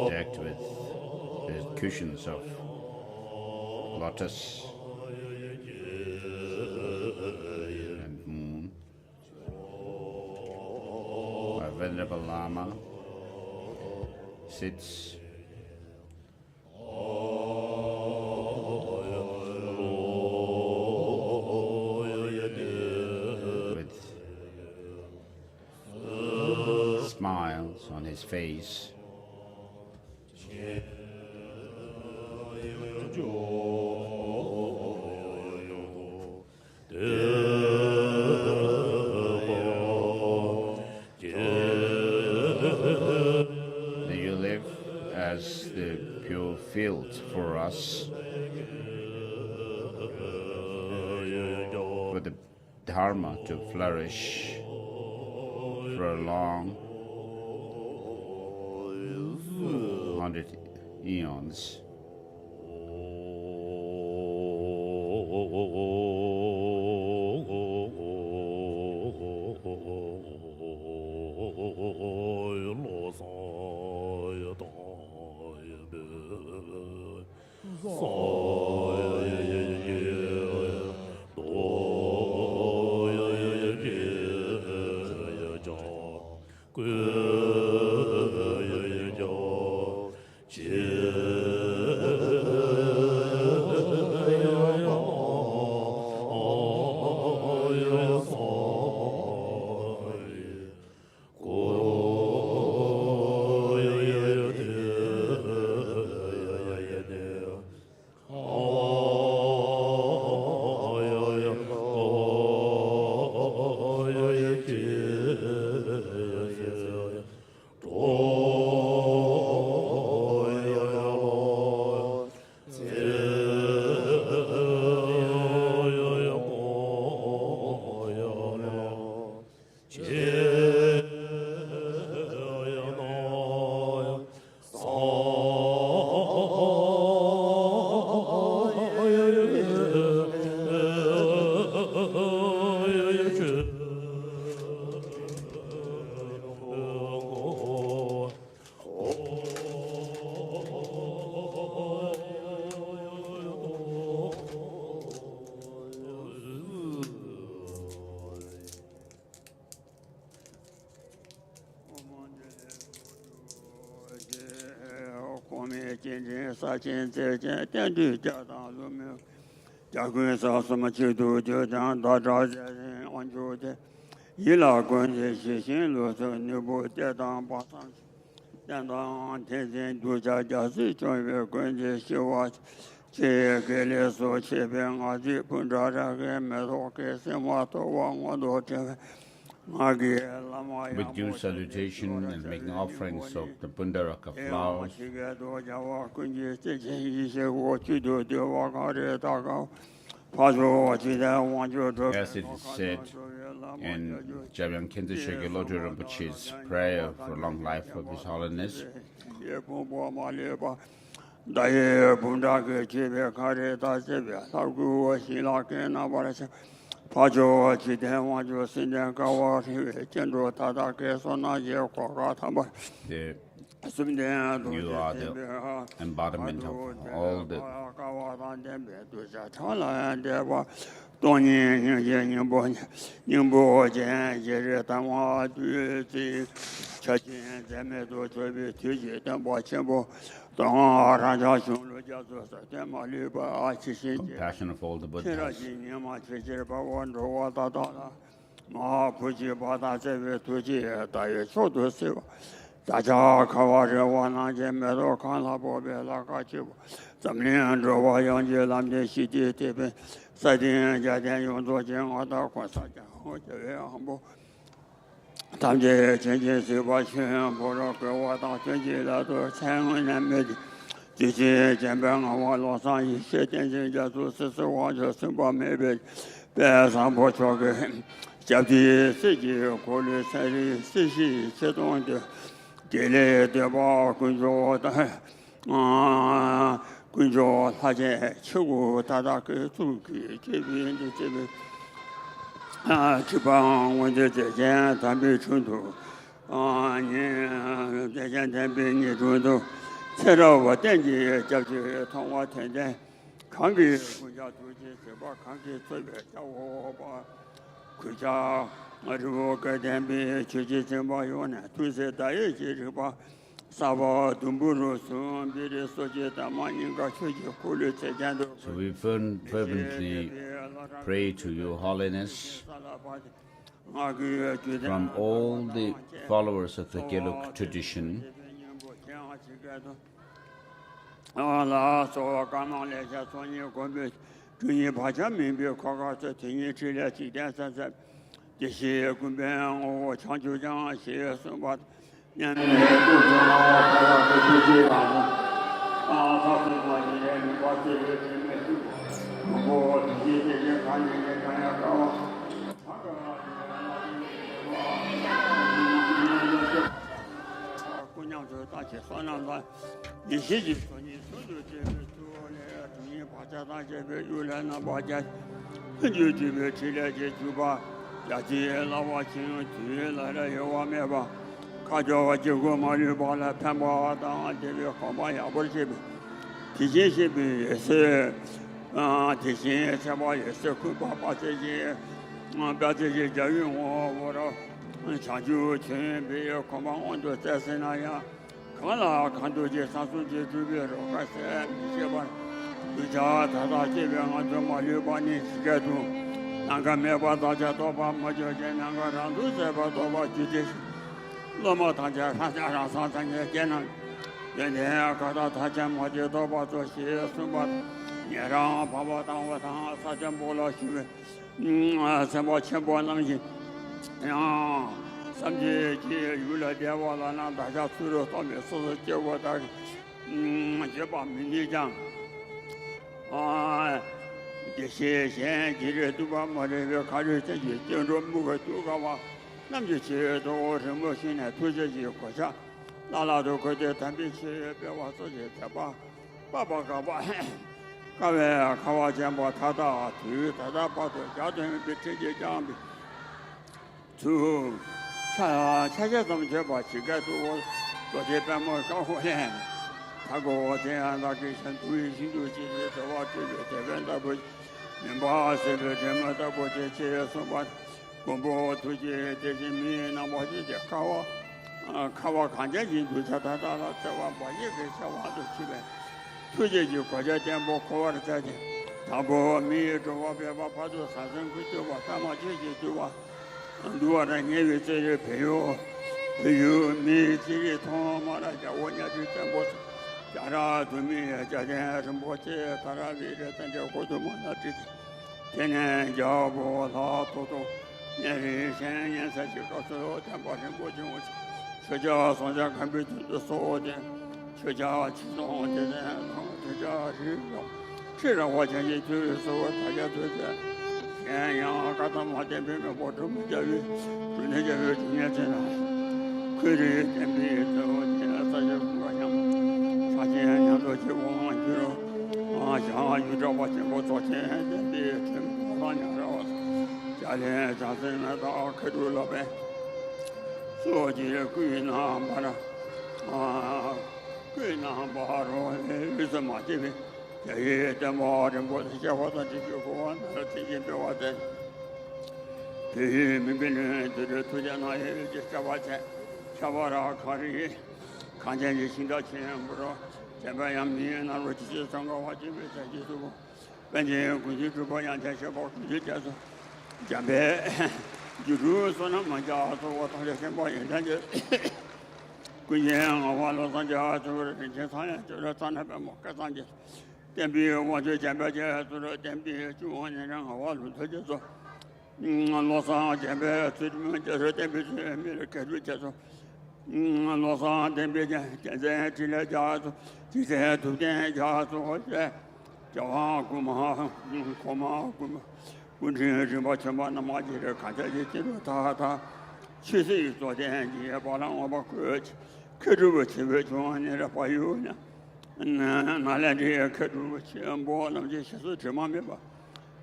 Speaker 3: decked with the cushions of lotus and moon, a venerable Lama sits with smiles on his face. May you live as the pure field for us, for the Dharma to flourish for a long 100 eons. With due salutation and making offerings of the Pundaraka flowers, as it is said in Javyang Khyentse Shege Lodro Rinpoche's prayer for long life of His Holiness, you are the embodiment of all the compassion of all the Buddhas. So we fervently pray to Your Holiness from all the followers of the Geluk tradition, Lama Tanja Sanja Sanja Genan, Yene Kata Taja Maji Doba Toshi Sumbat, Yera Baba Tawata Sajam Bola Shive, Samba Chambo Namji, Samji Yula Devala Nanda Suru Tomi Sosa Jawata, Jeba Minijang, Deshi Shen Jiri Duba Mare Kari Senji, Jendo Muga Tugawa. 남주치도 정보신에 투자지 고자
Speaker 4: 拉都快点谈比去，别往自己再把爸搞吧。各位看我见过他的腿，他的把腿家庭比直接讲比，就恰怎么去把膝盖都昨天把我搞回来。他给我这样那个像对新都记得这话这个这边他不，明白是不这么他不这些什么，公布出去这些米那么就这看我看见印度他这话把一个小娃都去呗，出去就国家电报考了再见，他不米这话别把把这三生规矩话咱们就话，如果人因为这些朋友米这些他妈的叫我家就电报。加上对面家庭什么这，他那为了咱这活动嘛，那这天天叫不他多年龄年才就告诉我，咱把人过去我去家上家看病都说的，去家去弄的人，去家是让我建议就是说大家都在咸阳搞他妈点病的，我这么教育，今天教育今年真的，可以点病之后，咱就不一样。两个去往去了，像遇着我经过昨天的真不年了，家里家人那到开住了呗，所以贵那把了，贵那把着日子嘛这边，这这么这么这些话咱这就说，那这些别话在，对每个人对这推荐那些这小娃钱，小娃儿看见你新的钱不知道。现在阳明那时候这些上高话就没在接触过，反正估计主播杨天小宝估计接触，前边就是说那么家说我当时先把人家就，估计我话老三家就是人家商业就是咱那边嘛该上去，电笔我就前边去就是电笔就往年让我路头就说，老三前边最主要就是电笔没人开始接触。老三电笔现在这来家族，这些都电家族这叫姑妈，姑妈，工程什么全把那么几个看起来记住他确实昨天也把让我把开住我去我从那个朋友呢，那两天开住我去我那么就其实这么没吧，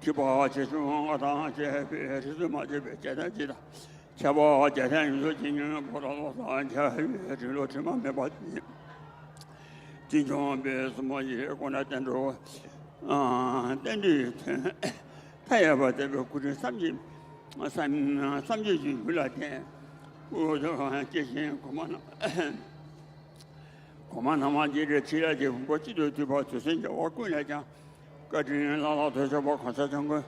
Speaker 4: 就把这种我当这边这什么这边简单记得。前把这天有时今年跑到老三天这路这么没把经常别什么也过来等着等着他也把这个过程三级就有了天我就好像这些恐怕他妈接着起来就我记得对吧就是叫我过来讲各种人老头说我看啥情况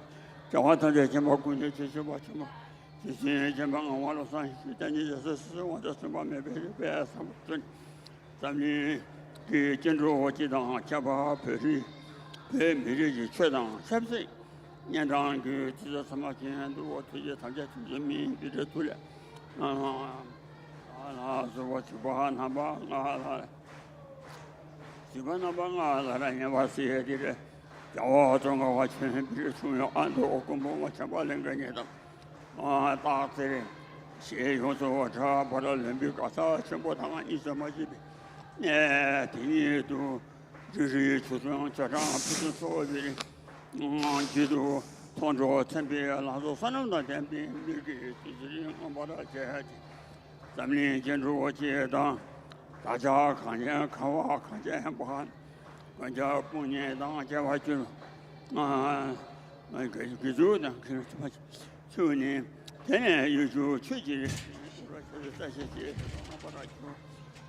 Speaker 4: 叫我他这先把过去去吧去吧就是先把我老三但你就是我这什么没别什么准咱们给建筑我记得前把培训每日去确当是不是年长给这个什么经验都我推荐他家人民给这做了是我去把那帮去把那帮那人把事业的这叫我中国我全比重要按照我公布我全把2个年的大自然写用说这把这人比搞啥全部他们一什么级别第一都就是初中家长不是所有的人记住创作特别拿着3种的点评那个就是我把它写下去咱们建筑我觉得大家看见看我看见不好大家不念当家话就给做的可能去年天天有时确实说是这些我把它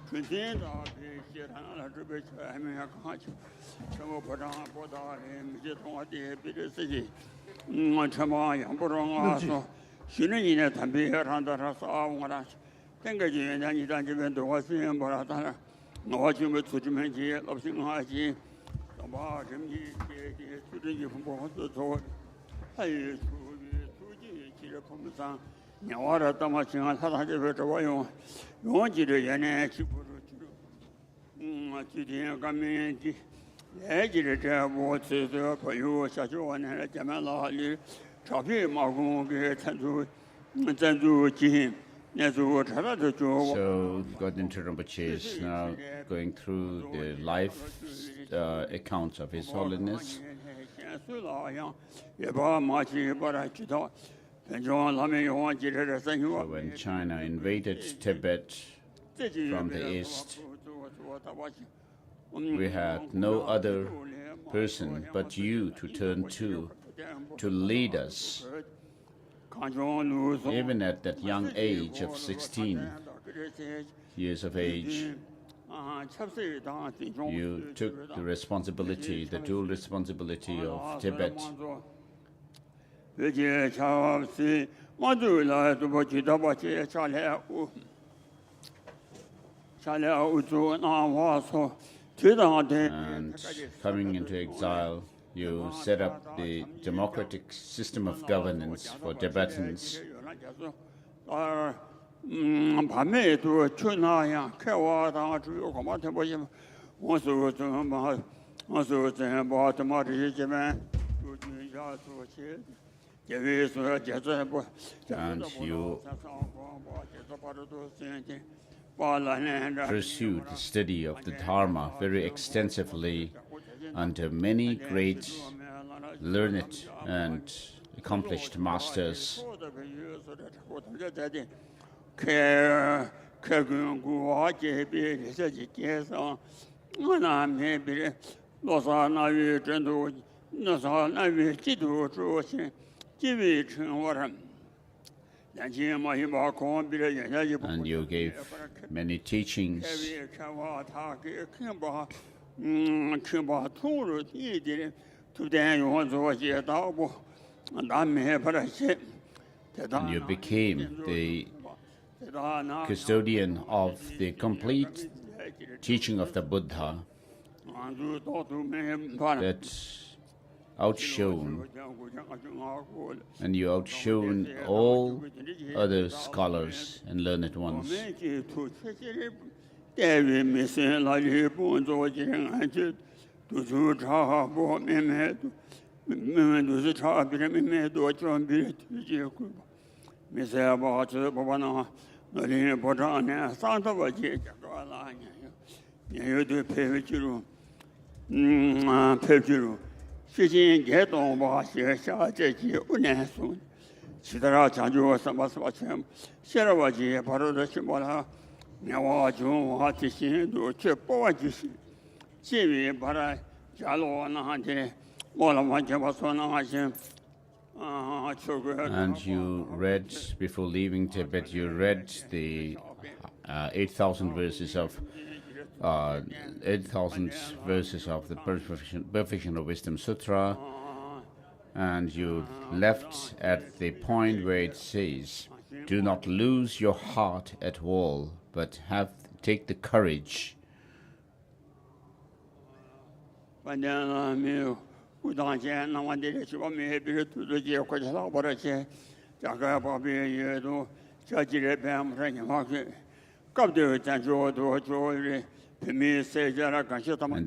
Speaker 4: 春天的给写上了这边去还没有看去什么不长不大的没些同学别的事情什么也不中说新的一年他们也让他说我了整个今年你咱这边多时间不了当然我就没出去门去老百姓去什么什么的出去不好做还有其实碰不上，年娃的当嘛情况，他这边这我用几个月呢，去不住，最近俺们的来几个这我这个朋友下去我那见面了，你钞票马工给赞助金，
Speaker 3: So, Godin Rinpoche is now going through the life accounts of His Holiness. So when China invaded Tibet from the east, we had no other person but you to turn to lead us. Even at that young age of 16 years of age, you took the responsibility, the dual responsibility of Tibet. And coming into exile, you set up the democratic system of governance for Tibetans. And you pursued the study of the Dharma very extensively under many great learned and accomplished masters. And you gave many teachings. And you became the custodian of the complete teaching of the Buddha that outshone, and you outshone all other scholars and learned ones. And you read, before leaving Tibet, you read the 8,000 verses of 8,000 verses of the Perfection of Wisdom Sutra, and you left at the point where it says, "Do not lose your heart at all, but take the courage." And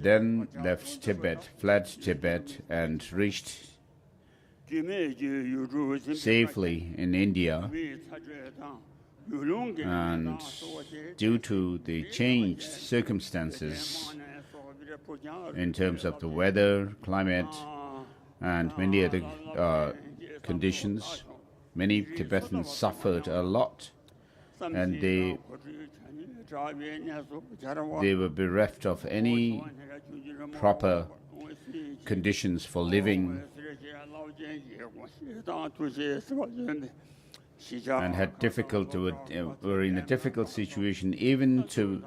Speaker 3: then left Tibet, fled Tibet, and reached safely in India. And due to the changed circumstances in terms of the weather, climate, and many other conditions, many Tibetans suffered a lot, and they were bereft of any proper conditions for living, and had were in a difficult situation even to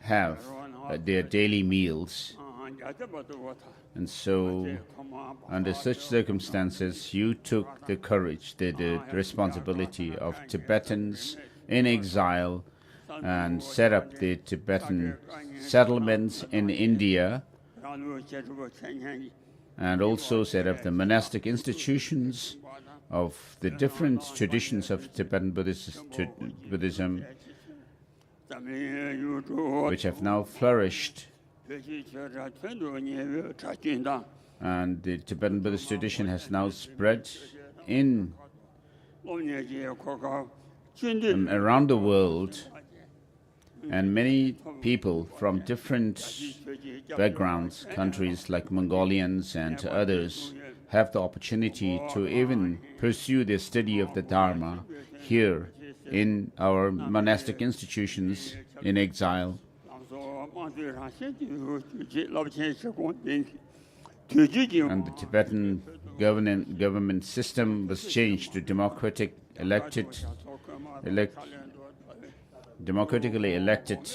Speaker 3: have their daily meals. And so, under such circumstances, you took the courage, the responsibility of Tibetans in exile, and set up the Tibetan settlements in India, and also set up the monastic institutions of the different traditions of Tibetan Buddhism, which have now flourished. And the Tibetan Buddhist tradition has now spread in around the world, and many people from different backgrounds, countries like Mongolians and others, have the opportunity to even pursue the study of the Dharma here in our monastic institutions in exile. And the Tibetan government system was changed to democratically elected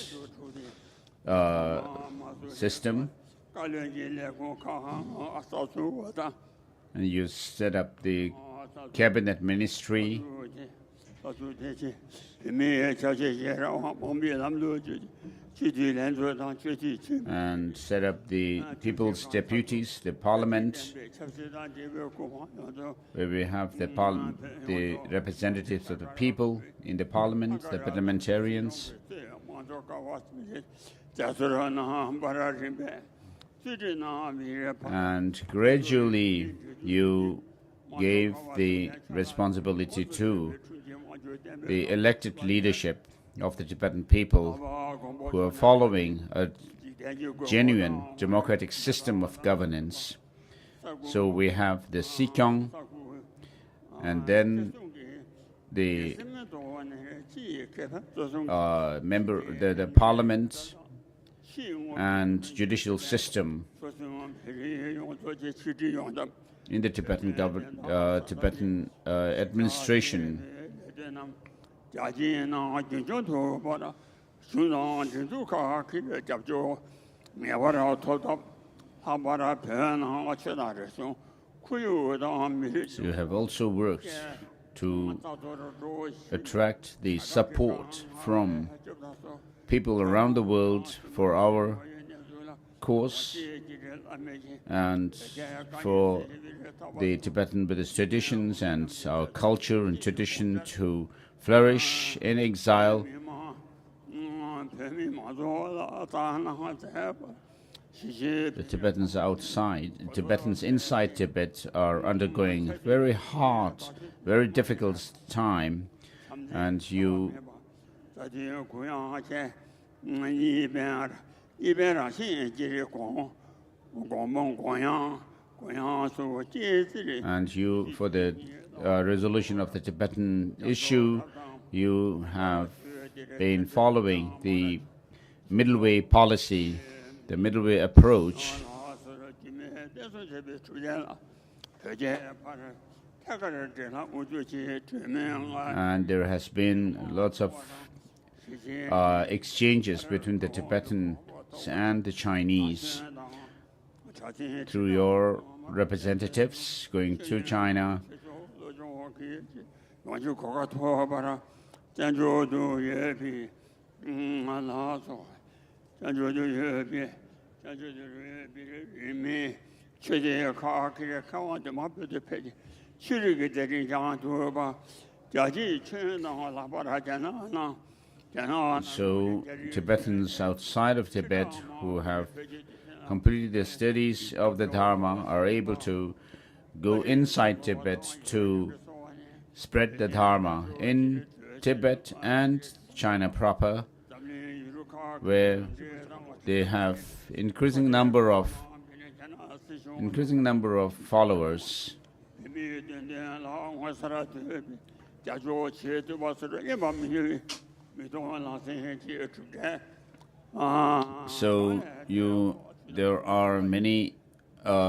Speaker 3: system. And you set up the cabinet ministry and set up the people's deputies, the parliament, where we have the representatives of the people in the parliament, the parliamentarians. And gradually you gave the responsibility to the elected leadership of the Tibetan people who are following a genuine democratic system of governance. So we have the Sikyong, and then the the parliament and judicial system in the Tibetan administration. So you have also worked to attract the support from people around the world for our cause and for the Tibetan Buddhist traditions and our culture and tradition to flourish in exile. The Tibetans inside Tibet are undergoing a very hard, very difficult time, and you for the resolution of the Tibetan issue, you have been following the middle way policy, the middle way approach. And there has been lots of exchanges between the Tibetans and the Chinese through your representatives going to China. So Tibetans outside of Tibet who have completed their studies of the Dharma are able to go inside Tibet to spread the Dharma in Tibet and China proper, where they have increasing number of followers. So there are many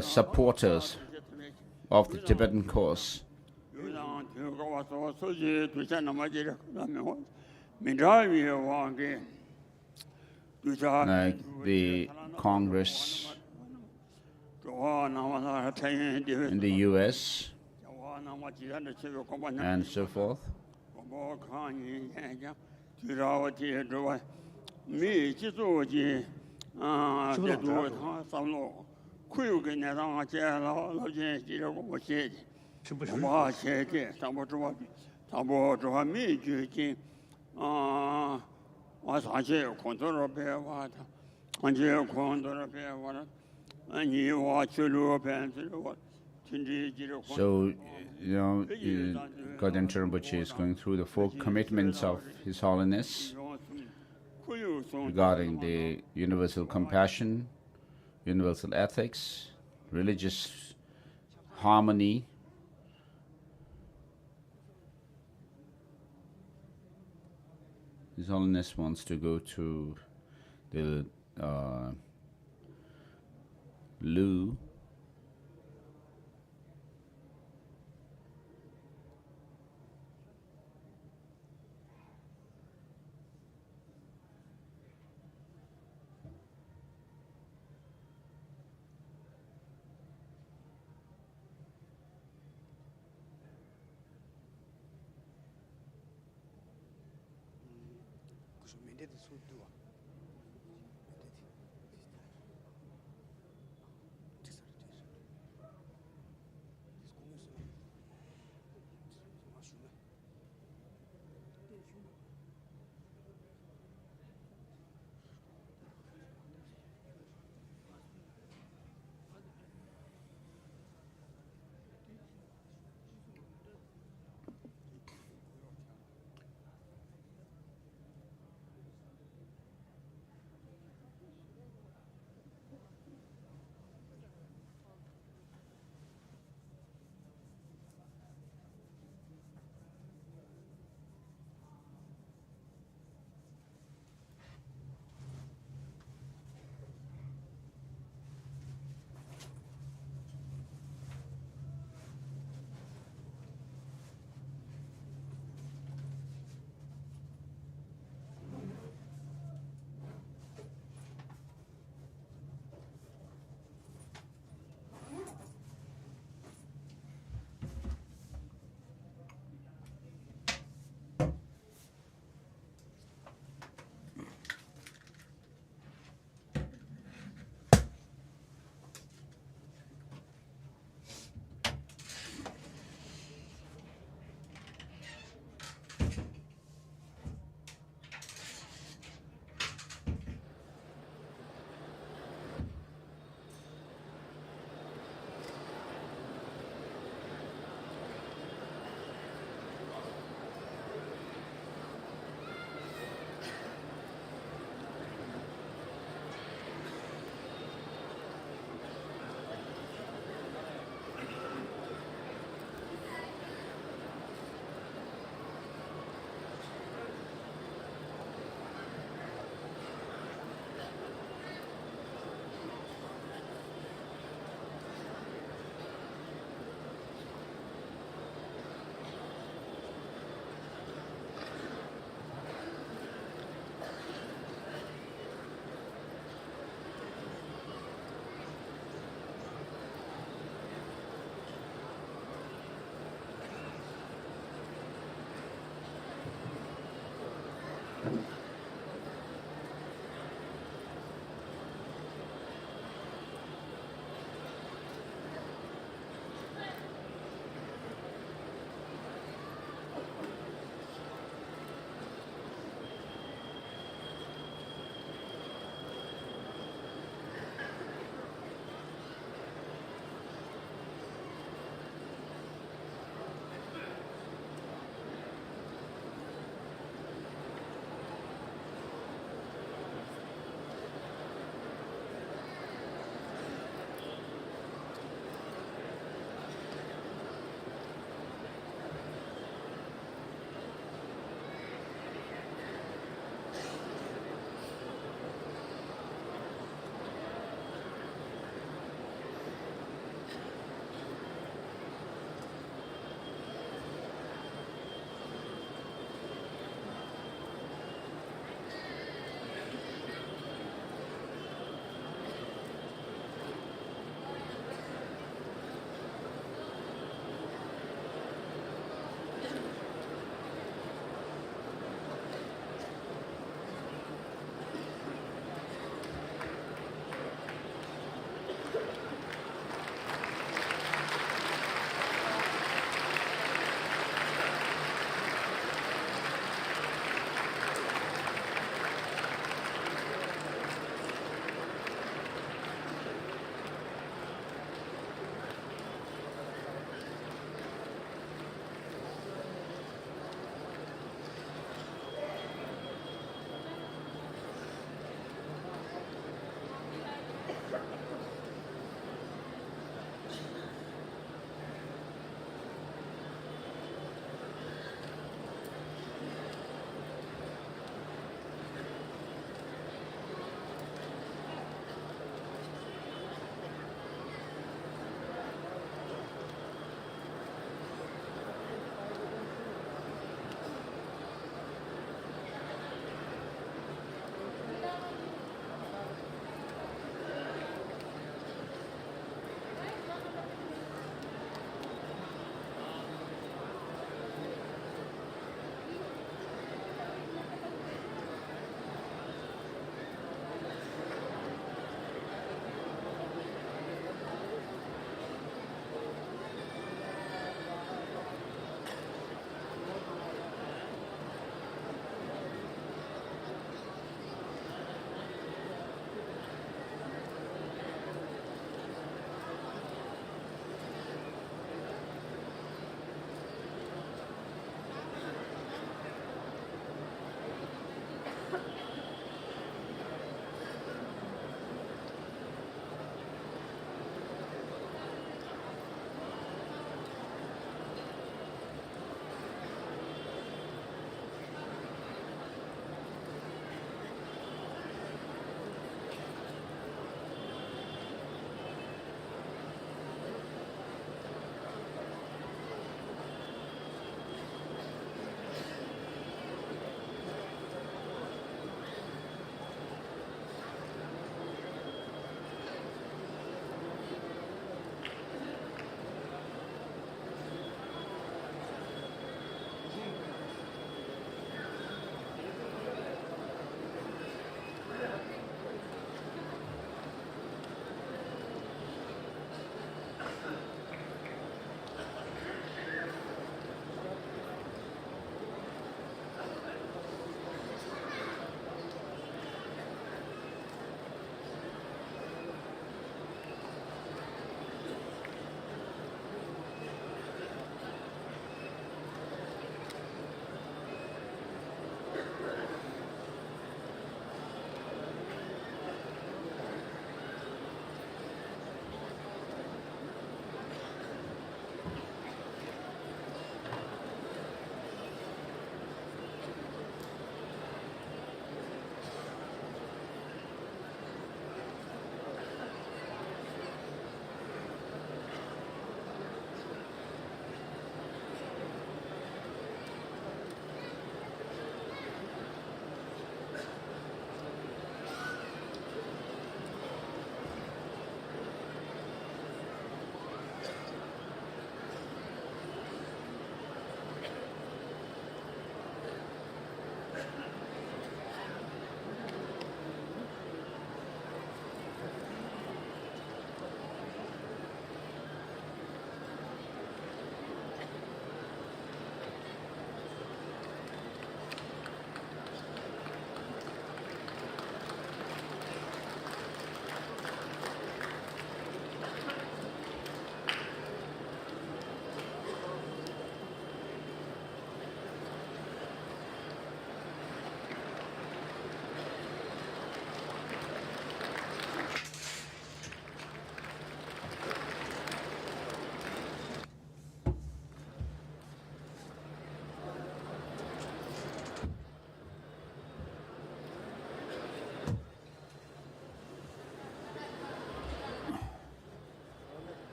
Speaker 3: supporters of the Tibetan cause. Like the Congress in the US and so forth. So, Goden Rinpoche is going through the 4 commitments of His Holiness regarding the universal compassion, universal ethics, religious harmony, His Holiness wants to go to the Lu.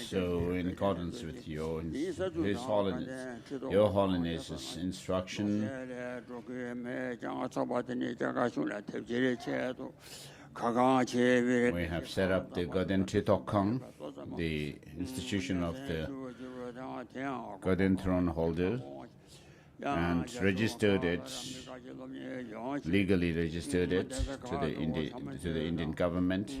Speaker 3: So, in accordance with His Holiness, Your Holiness's instruction, we have set up the Goden Chitokang, the institution of the Goden throne holder, and registered it, legally registered it to the Indian government.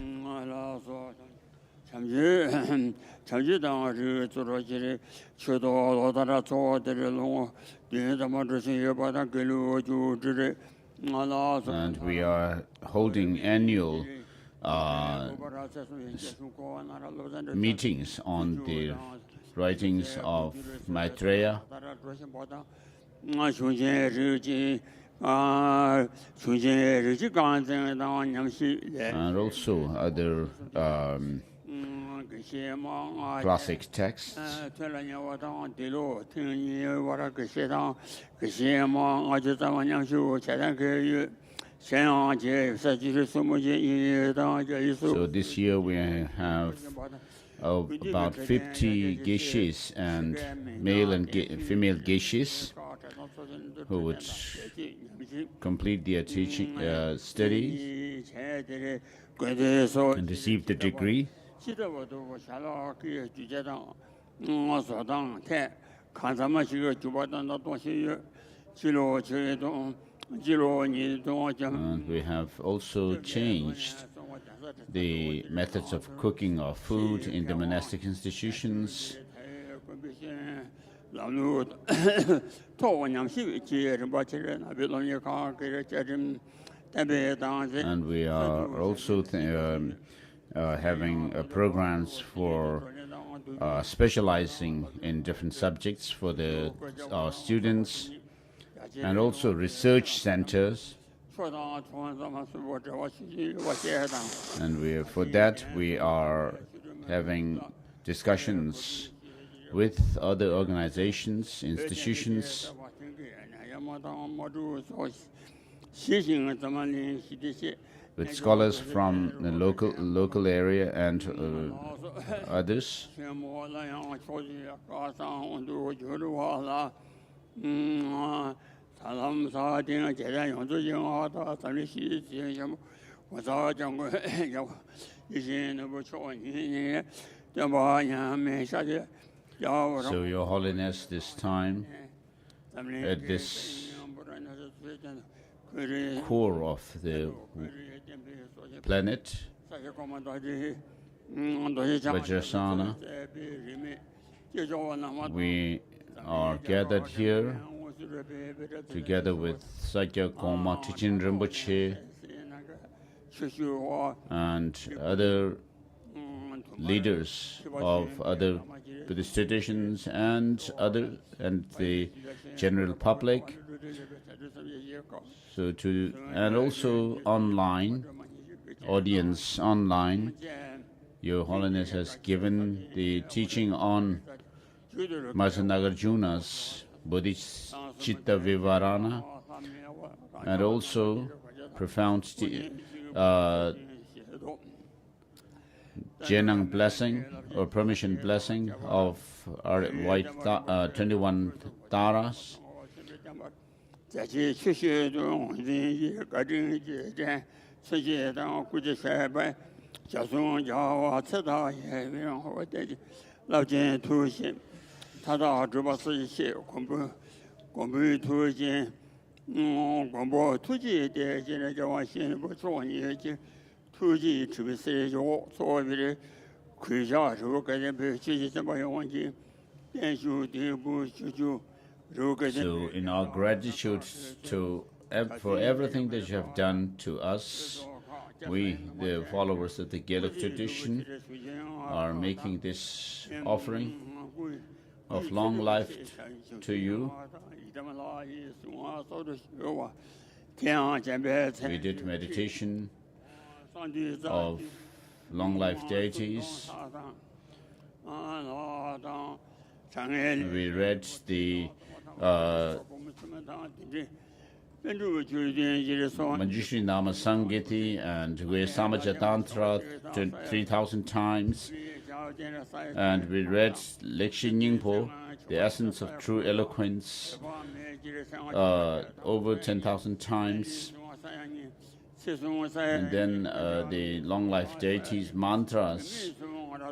Speaker 3: And we are holding annual meetings on the writings of Maitreya and also other classic texts. So this year we have about 50 geishis and male and female geishis who would complete their teaching study and receive the degree. And we have also changed the methods of cooking of food in the monastic institutions. And we are also having programs for specializing in different subjects for our students, and also research centers. And for that we are having discussions with other organizations, institutions, with scholars from the local area and others. So, Your Holiness, this time, at this core of the planet, Vajrasana, we are gathered here together with Sakya Koma Tichin Rinpoche and other leaders of other Buddhist traditions and the general public. So and also online, audience online, Your Holiness has given the teaching on Master Nagarjuna's Buddhist Chitta Vivarana, and also profound Jenang blessing or permission blessing of our white 21 Taras. So, in our gratitude for everything that you have done to us, we, the followers of the Geluk tradition, are making this offering, of long life to you. We did meditation of long life deities. We read the Manjushri Nama Sangiti and Samaja Tantra 3,000 times. And we read Lekshin Nyingpo, the essence of true eloquence, over 10,000 times. And then the long life deities mantras,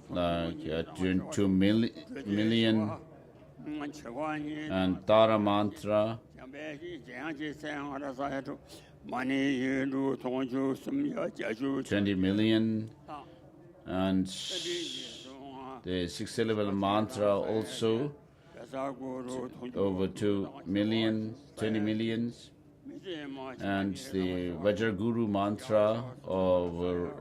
Speaker 3: like 2 million, and Tara mantra, 20 million, and the 6-syllable mantra also, over 2 million, 20 millions, and the Vajra Guru mantra over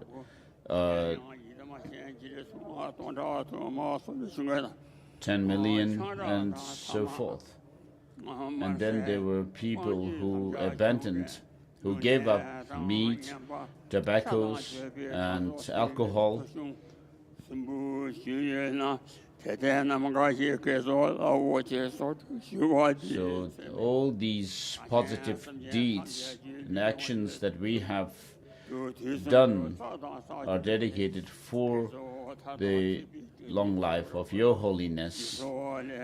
Speaker 3: 10 million, and so forth. And then there were people who abandoned, who gave up meat, tobaccos, and alcohol. So all these positive deeds and actions that we have done are dedicated for the long life of your holiness.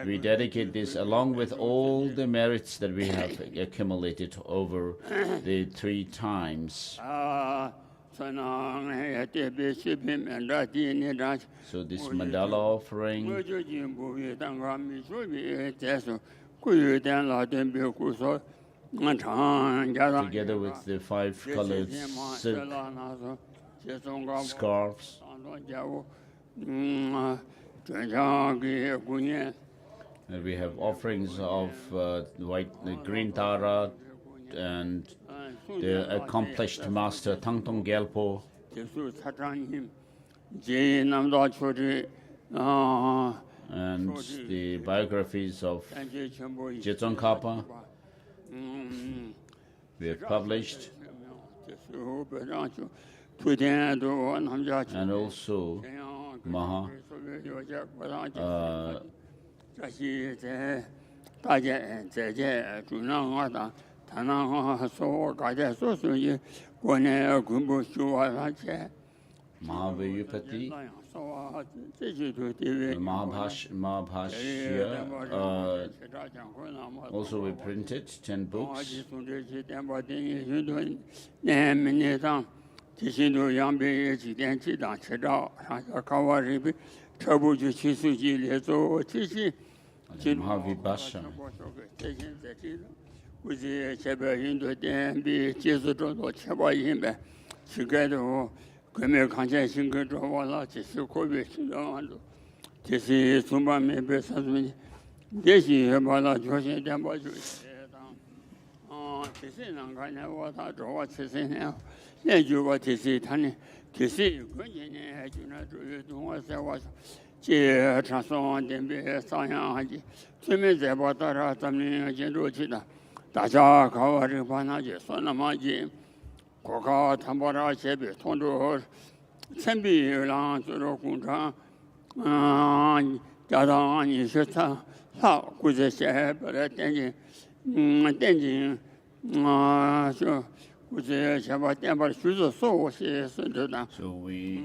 Speaker 3: We dedicate this along with all the merits that we have accumulated over the 3 times. So this mandala offering, together with the 5 colored silk scarves, and we have offerings of green tara and the accomplished master Tangtong Gyalpo, and the biographies of Jetsong Khapa we have published, and also Maha Mahavayupati, Mahabhashya, also we printed 10 books. Mahavibhasha. So we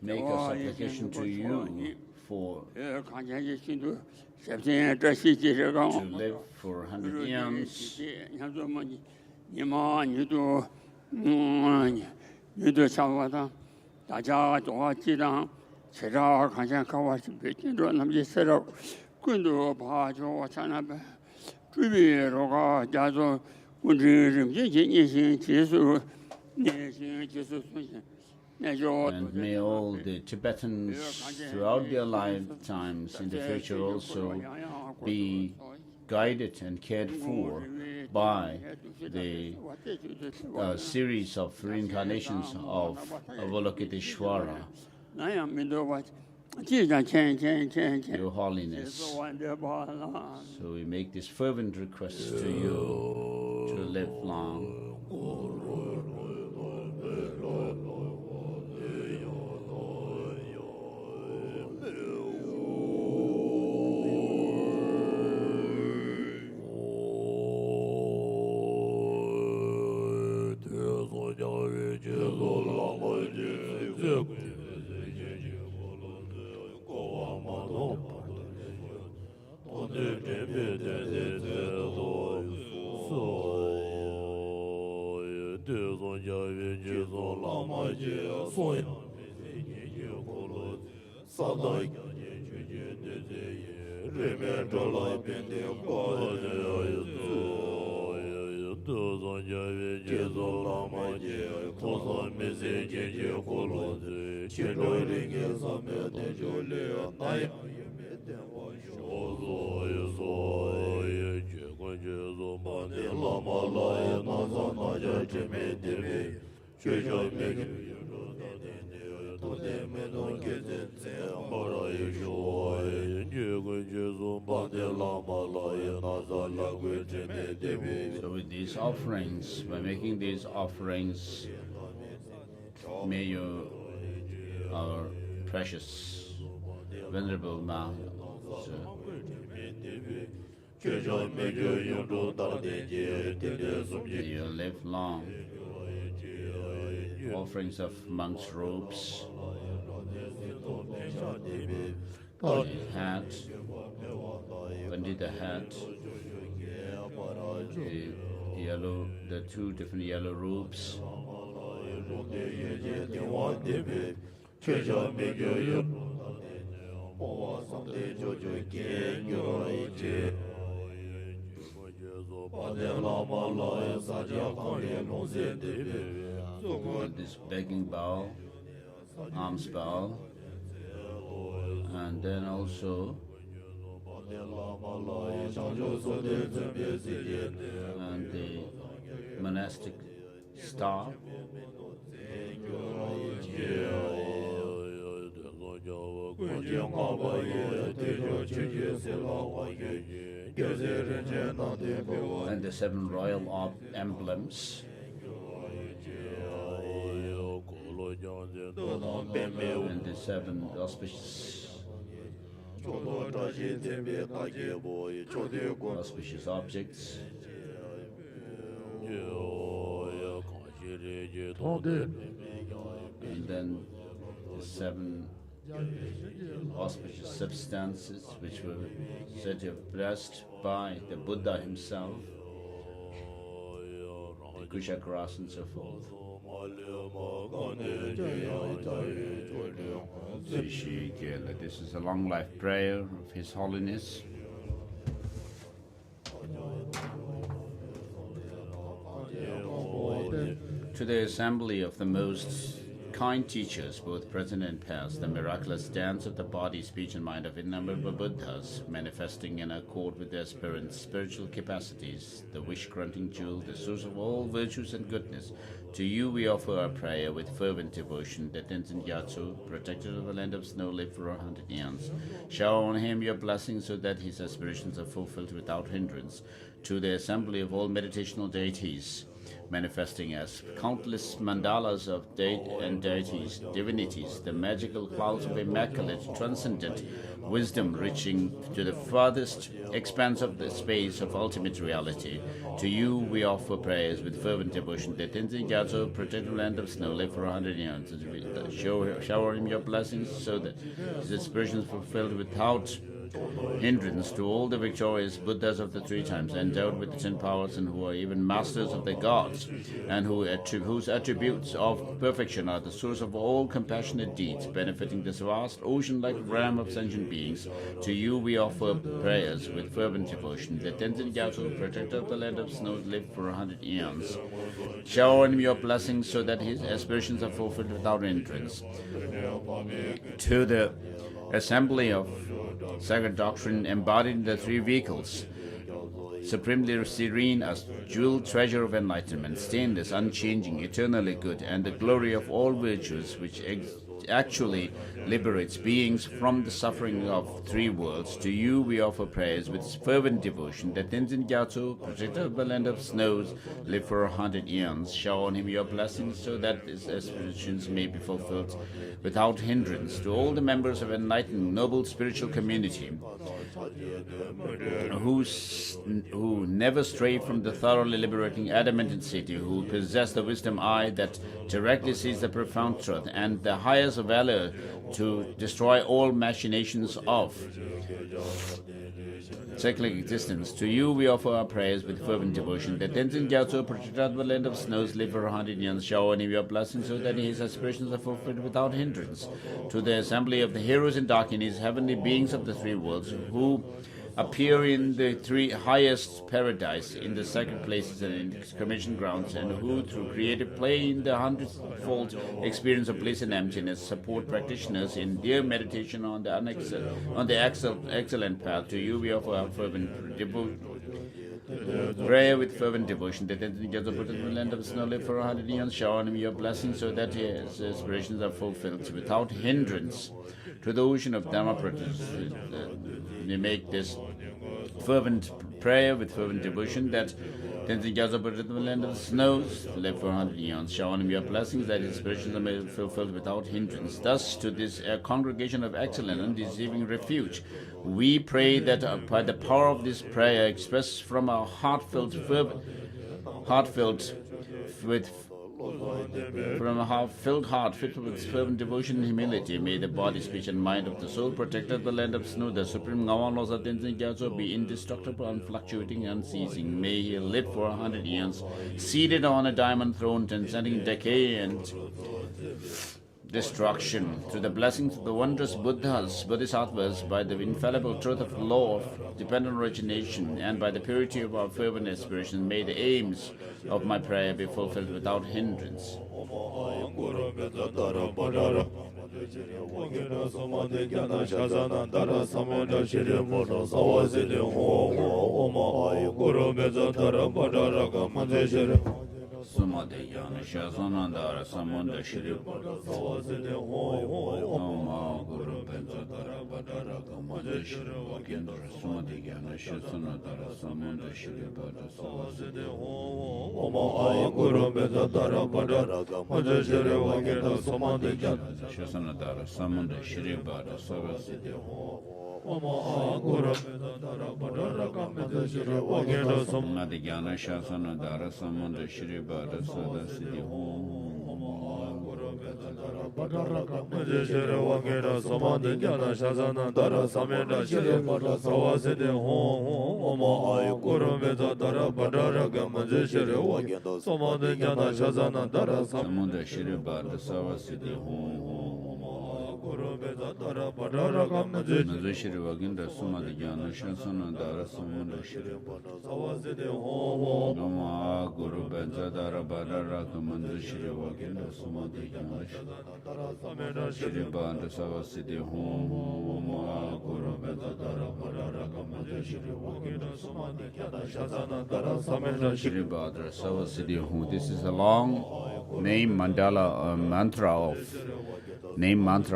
Speaker 3: make a supplication to you for to live for 100 years, and may all the Tibetans throughout their lifetimes in the future also be guided and cared for by the series of reincarnations of Avalokiteshvara. Your Holiness. So we make this fervent request to you to live long. So with these offerings, by making these offerings, may you, our precious, venerable Master, may you live long. Offerings of monks' robes, the hat, Pandita hat, the two different yellow robes, this begging bowl, alms bowl, and then also and the monastic star, and the 7 royal emblems, and the 7 auspicious objects, and then the 7 auspicious substances which were said to have blessed by the Buddha himself, the Kalachakra and so forth. This is a long life prayer of His Holiness. To the assembly of the most kind teachers, both present and past, the miraculous dance of the body, speech, and mind of innumerable Buddhas, manifesting in accord with their spirit's spiritual capacities, the wish-granting jewel, the source of all virtues and goodness. To you we offer our prayer with fervent devotion, that Tenzin Gyatso, protector of the land of snow, live for 100 eons. Shower on him your blessings so that his aspirations are fulfilled without hindrance. To the assembly of all meditational deities, manifesting as countless mandalas of deities, divinities, the magical clouds of immaculate, transcendent wisdom reaching to the farthest expanse of the space of ultimate reality. To you we offer prayers with fervent devotion, that Tenzin Gyatso, protected land of snow, live for 100 years. Shower him your blessings so that his aspirations fulfilled without hindrance. To all the victorious Buddhas of the 3 times, endowed with the 10 powers, and who are even masters of the gods, and whose attributes of perfection are the source of all compassionate deeds, benefiting this vast ocean-like realm of sentient beings. To you we offer prayers with fervent devotion, that Tenzin Gyatso, protector of the land of snow, live for 100 eons. Shower on him your blessings so that his aspirations are fulfilled without hindrance. To the assembly of sacred doctrine embodied in the 3 vehicles, supremely serene as jewel treasure of enlightenment, stainless, unchanging, eternally good, and the glory of all virtues which actually liberates beings from the suffering of three worlds. To you we offer prayers with fervent devotion that Tenzin Gyatso, protector of the land of snows, live for 100 eons. Shower on him your blessings so that his aspirations may be fulfilled without hindrance. To all the members of enlightened, noble spiritual community who never stray from the thoroughly liberating adamant city, who possess the wisdom eye that directly sees the profound truth, and the highest valor to destroy all machinations of cyclic existence. To you we offer our prayers with fervent devotion that Tenzin Gyatso, protector of the land of snows, live for 100 years, shower on him your blessings so that his aspirations are fulfilled without hindrance. To the assembly of the heroes in darkness, heavenly beings of the three worlds, who appear in the three highest paradise, in the sacred places and in exclamation grounds, and who, through creative play in the hundredfold experience of bliss and emptiness, support practitioners in their meditation on the excellent path. To you we offer our fervent prayer with fervent devotion that in the land of snow live for 100 years, shower on him your blessings so that his aspirations are fulfilled without hindrance. To the ocean of Dharma practice, we make this fervent prayer with fervent devotion that Tenzin Gyatso, protector of the land of snows, live for 100 eons. Shower on him your blessings that his aspirations are made fulfilled without hindrance. Thus, to this congregation of excellent and undeceiving refuge, we pray that by the power of this prayer expressed from our heartfelt heart filled with fervent devotion and humility, may the body, speech and mind of the soul, protector of the land of snow, the supreme Ngawan Losa Tenzin Gyatso, be indestructible, unfluctuating, unceasing. May he live for 100 years, seated on a diamond throne, transcending decay and destruction. Through the blessings of the wondrous Buddhas, Bodhisattvas, by the infallible truth of the law of dependent origination, and by the purity of our fervent aspirations, may the aims of my prayer be fulfilled without hindrance. Sumade Yana Shazanandara Samunda Shri Oma Guru Benzadara Badara Gamada Shri Vakindra Sumade Yana Shazanandara Samunda Shri Bada Savaside Oma Guru Benzadara Badara Gamada Shri Vakindra Sumade Yana Shazanandara Samunda Shri Bada Savaside Oma Guru Benzadara Badara Gamada Shri Vakindra Sumade Yana Shazanandara Samunda Shri Bada Savaside Oma Guru Benzadara Badara Gamada Shri Vakindra Sumade Yana Shazanandara Samunda Shri Bada Savaside Oma Guru Benzadara Badara Gamada Shri Vakindra Sumade Yana Shazanandara Samunda Shri Bada Savaside Guru Bedadara Badara Gamade Shri Vakindra Sumade Yana Shazanandara Samunda Shri Bada Savaside Nama Guru Bedadara Badara Gamade Shri Vakindra Sumade Yana Shazanandara Samunda Shri Bada Savaside Nama Guru Bedadara Badara Gamade Shri Vakindra Sumade Yana Shazanandara Samunda Shri Bada Savaside. This is a long name mandala mantra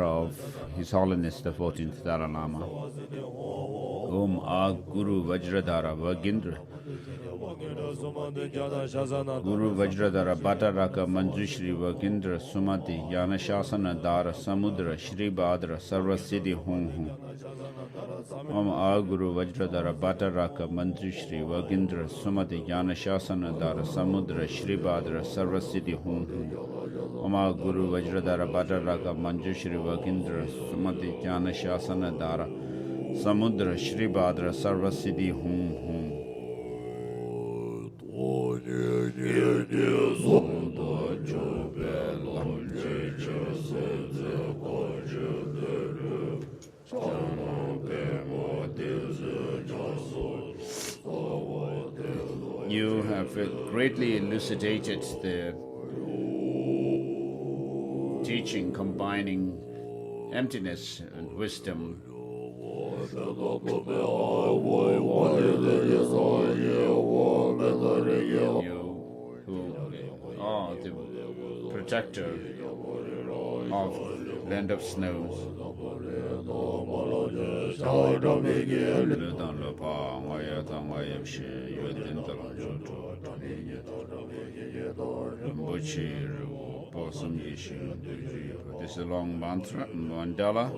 Speaker 3: of His Holiness the 14th Dalai Lama. Om A Guru Vajradhara Vagindra Guru Vajradhara Bhattaraka Manjushri Vagindra Sumati Yana Shasana Dara Samudra Shri Badra Sarva Siddhi Hum Hum. Om A Guru Vajradhara Bhattaraka Manjushri Vagindra Sumati Yana Shasana Dara Samudra Shri Badra Sarva Siddhi Hum Hum. Om A Guru Vajradhara Bhattaraka Manjushri Vagindra Sumati Yana Shasana Dara Samudra Shri Badra Sarva Siddhi Hum Hum. You have greatly elucidated the teaching combining emptiness and wisdom. You who are the protector of land of snows. This is a long mantra, Mandala.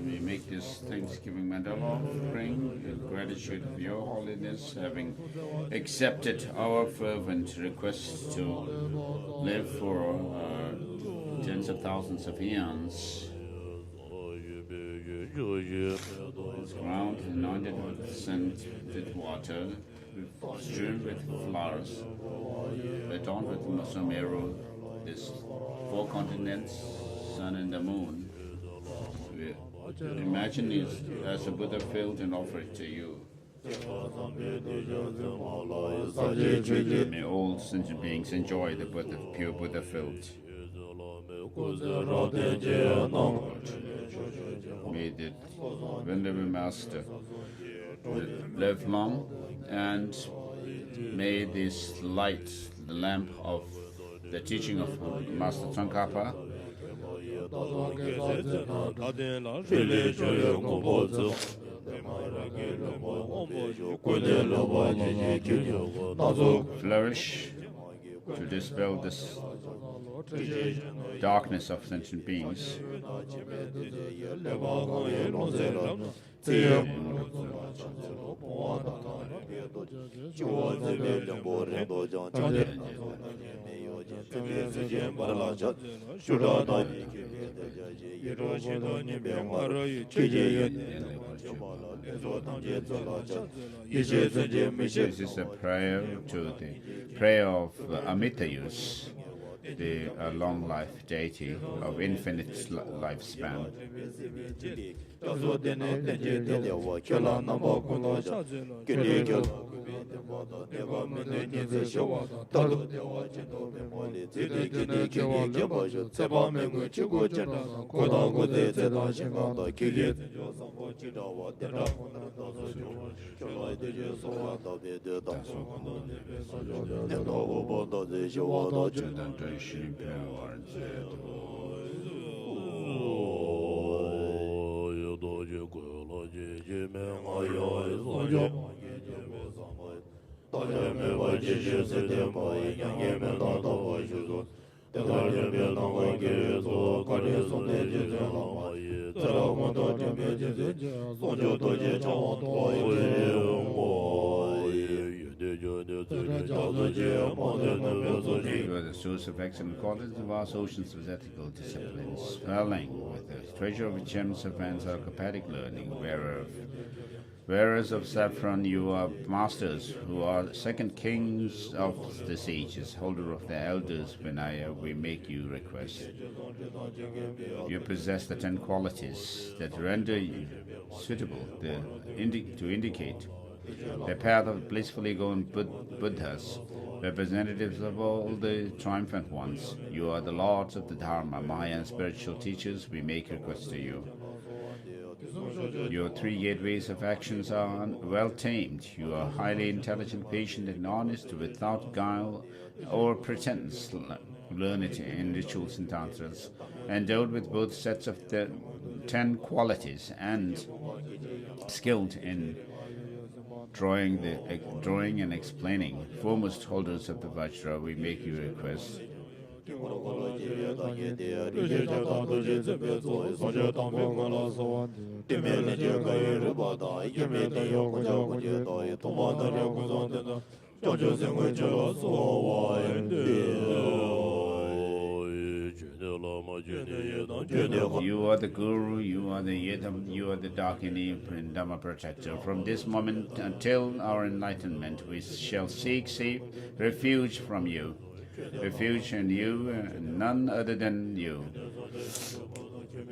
Speaker 3: We make this Thanksgiving Mandala offering in gratitude of Your Holiness, having accepted our fervent request to live for tens of thousands of eons. This ground is anointed with scented water, strewn with flowers, adorned with Masameru, this 4 continents, sun and the moon. We imagine it as a Buddha filled and offer it to you. May all sentient beings enjoy the Buddha, pure Buddha filled. May the Venerable Master live long, and may this light, the lamp of the teaching of Master Tsongkhapa, flourish to dispel this darkness of sentient beings. This is a prayer to the prayer of Amitayus, the long life deity of infinite lifespan. You are the source of excellent qualities of vast oceans of ethical disciplines, swelling with the treasure of gems of encyclopedic learning, wearers of saffron, you are masters who are second kings of the sages, holder of the elders Vinaya, we make you request. You possess the 10 qualities that render you suitable to indicate the path of blissfully going Buddhas, representatives of all the triumphant ones. You are the lords of the Dharma, Maya and spiritual teachers, we make request to you. Your 3 gateways of actions are well tamed. You are highly intelligent, patient, and honest, without guile or pretense, learned in rituals and tantras, endowed with both sets of the 10 qualities, and skilled in drawing and explaining. Foremost holders of the Vajra, we make you request. You are the Guru, you are the Yedam, you are the Dakini and Dhamma protector. From this moment until our enlightenment, we shall seek refuge from you. Refuge in you, none other than you.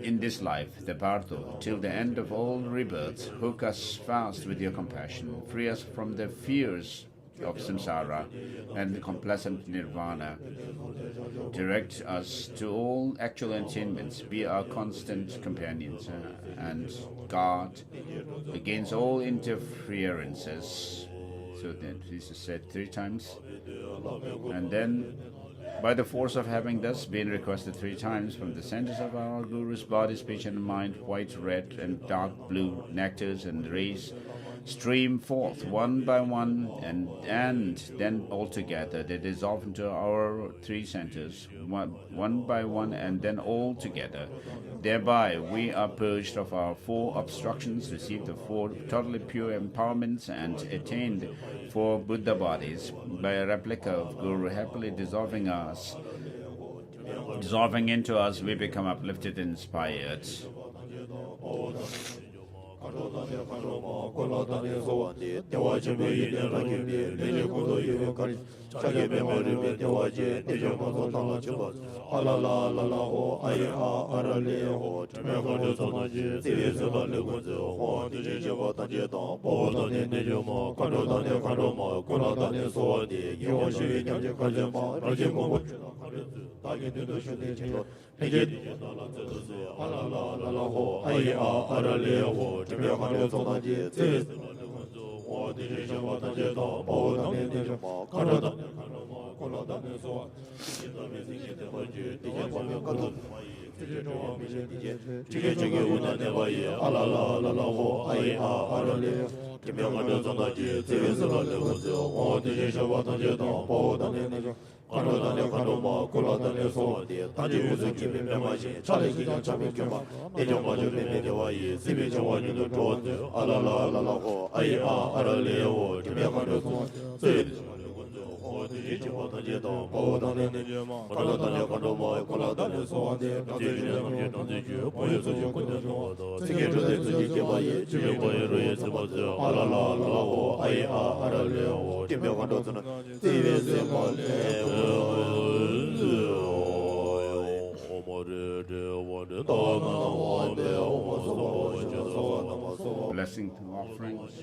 Speaker 3: In this life, the Bardo, till the end of all rebirths, hook us fast with your compassion, free us from the fears of samsara and the complacent nirvana. Direct us to all actual attainments, be our constant companions, and guard against all interferences. So that this is said 3 times. And then, by the force of having thus been requested 3 times from the centers of our Guru's body, speech and mind, white, red and dark blue nectars and rays stream forth one by one, and then all together they dissolve into our 3 centers, one by one, and then all together. Thereby we are purged of our 4 obstructions, received the 4 totally pure empowerments, and attained 4 Buddha bodies by a replica of Guru happily dissolving into us. We become uplifted and inspired. Blessing to offerings.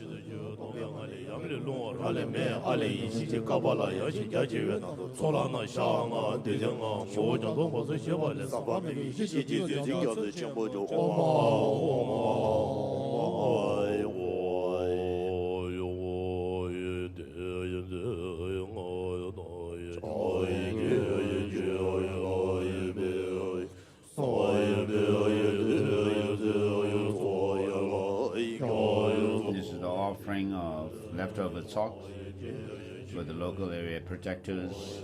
Speaker 3: This is the offering of leftover salt for the local area protectors.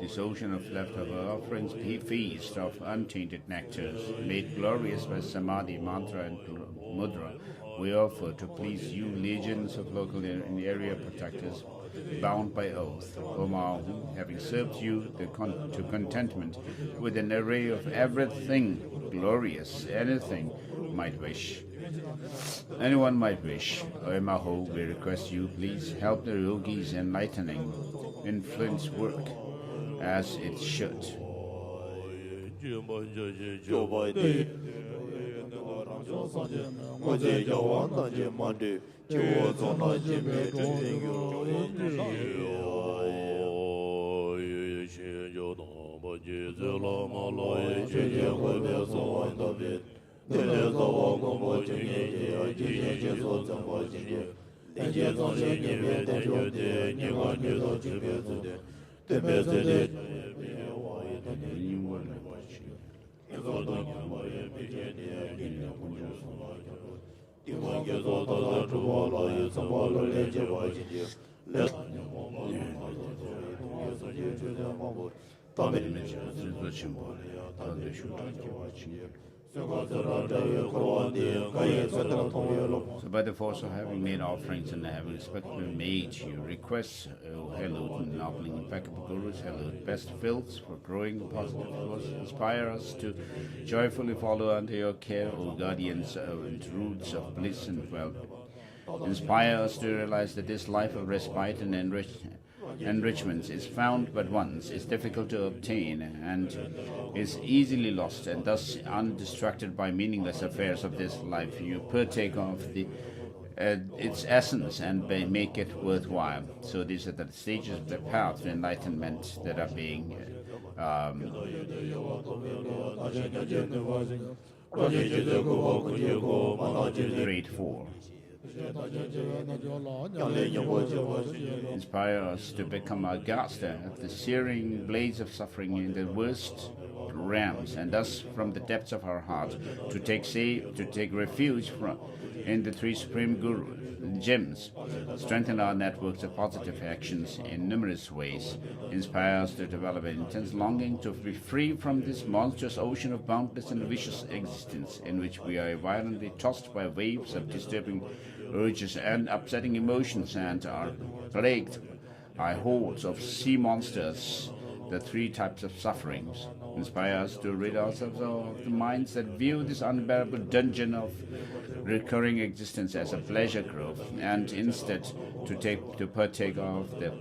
Speaker 3: This ocean of leftover offerings, feast of untainted nectars, made glorious by samadhi, mantra, and mudra, we offer to please you, legions of local area protectors, bound by oath. O Mahu, having served you to contentment with an array of everything glorious, anyone might wish. O Mahu, we request you, please help the yogi's enlightening influence work as it should. So by the force of having made offerings and having respectfully made you requests, O hallowed and ennobling impeccable gurus, hallowed best fields for growing positive force, inspire us to joyfully follow under your care, O guardians and roots of bliss and wealth. Inspire us to realize that this life of respite and enrichments is found but once, is difficult to obtain, and is easily lost, and thus undistracted by meaningless affairs of this life, you partake of its essence and make it worthwhile. So these are the stages of the path to enlightenment that are being grade 4. Inspire us to become aghast at the searing blades of suffering in the worst realms, and thus from the depths of our heart to take refuge in the three supreme guru gems, strengthen our networks of positive actions in numerous ways, inspire us to develop an intense longing to be free from this monstrous ocean of boundless and vicious existence in which we are violently tossed by waves of disturbing urges and upsetting emotions, and are plagued by hordes of sea monsters, the three types of sufferings. Inspire us to rid ourselves of the minds that view this unbearable dungeon of recurring existence as a pleasure grove, and instead to partake of the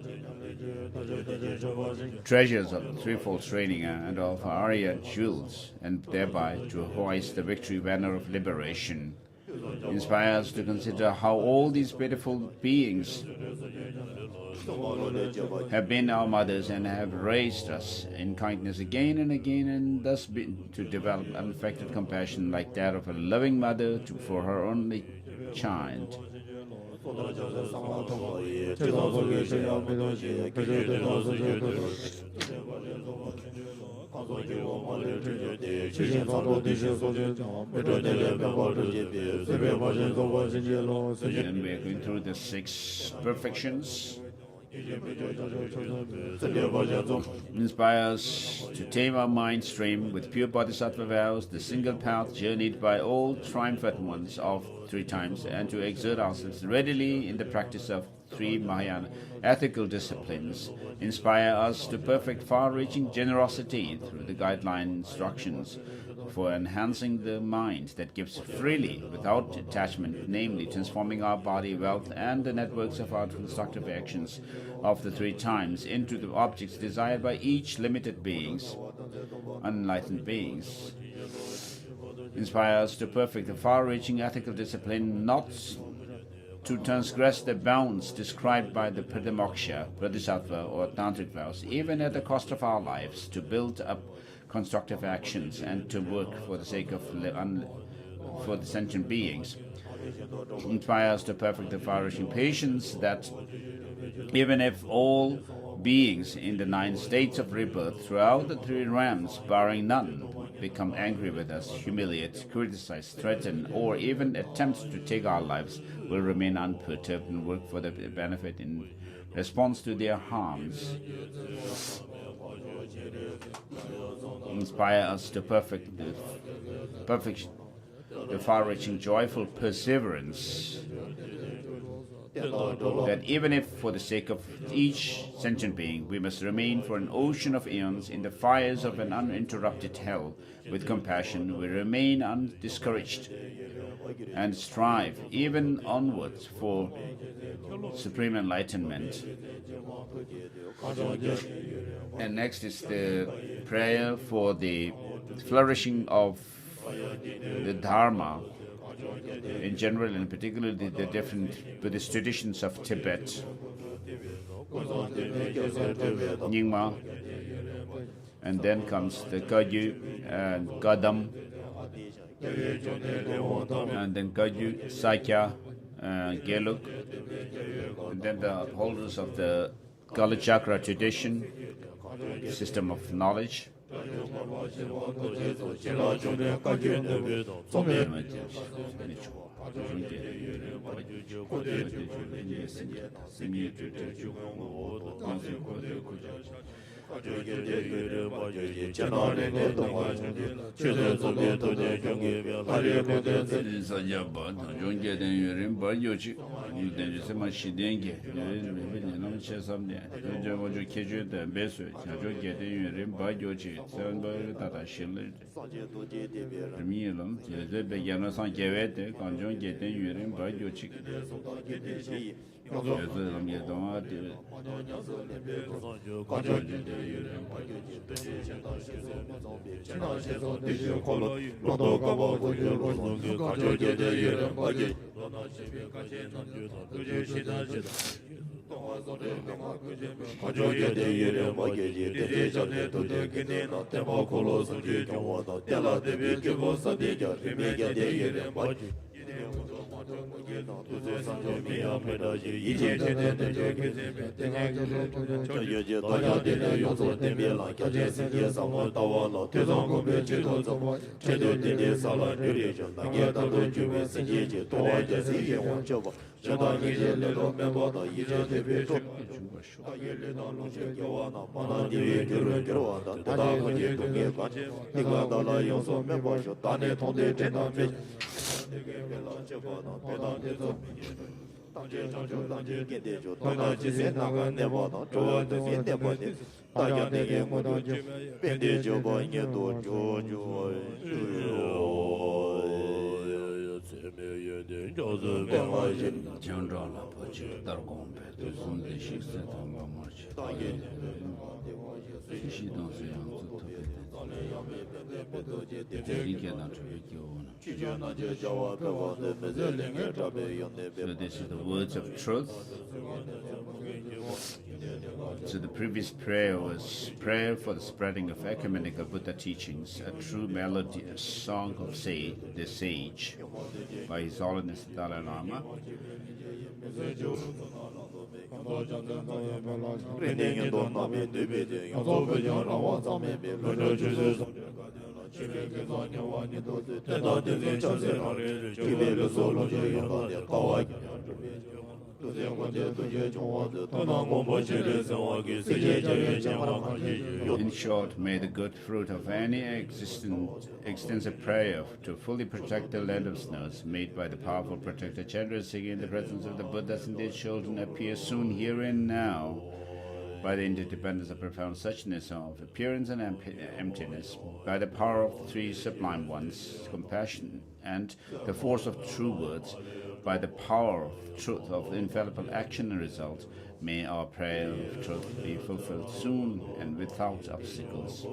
Speaker 3: treasures of threefold training and of Arya jewels, and thereby to hoist the victory banner of liberation. Inspire us to consider how all these beautiful beings have been our mothers and have raised us in kindness again and again, and thus to develop unaffected compassion like that of a loving mother for her only child. And we are going through the 6 perfections. Inspire us to tame our mind stream with pure bodhisattva vows, the single path journeyed by all triumphant ones of 3 times, and to exert ourselves readily in the practice of 3 Mahayana ethical disciplines. Inspire us to perfect far-reaching generosity through the guideline instructions for enhancing the mind that gives freely without attachment, namely transforming our body, wealth, and the networks of our constructive actions of the 3 times into the objects desired by each limited beings, unenlightened beings. Inspire us to perfect the far-reaching ethical discipline, not to transgress the bounds described by the Pradimoksha, Bodhisattva, or Tantric vows, even at the cost of our lives, to build up constructive actions and to work for the sake of for the sentient beings. Inspire us to perfect the far-reaching patience that even if all beings in the 9 states of rebirth throughout the 3 realms, barring none, become angry with us, humiliate, criticize, threaten, or even attempt to take our lives, will remain unperturbed and work for the benefit in response to their harms. Inspire us to perfect the far-reaching joyful perseverance that even if for the sake of each sentient being we must remain for an ocean of eons in the fires of an uninterrupted hell, with compassion we remain undiscouraged and strive even onwards for supreme enlightenment. And next is the prayer for the flourishing of the Dharma in general, and particularly the different Buddhist traditions of Tibet, Nyingma, and then comes the Kagyu and Gadam, and then Kagyu, Sakya, Geluk, and then the upholders of the Kalachakra tradition, system of knowledge, So this is the words of truth. So the previous prayer was prayer for the spreading of ecumenical Buddha teachings, a true melody, a song of the sage, by His Holiness Dalai Lama. In short, may the good fruit of any extensive prayer to fully protect the land of snows, made by the powerful protector Chandrasekhar in the presence of the Buddhas and their children, appear soon here and now, by the interdependence of profound suchness of appearance and emptiness, by the power of the three sublime ones, compassion, and the force of true words, by the power of truth of infallible action and result, may our prayer of truth be fulfilled soon and without obstacles.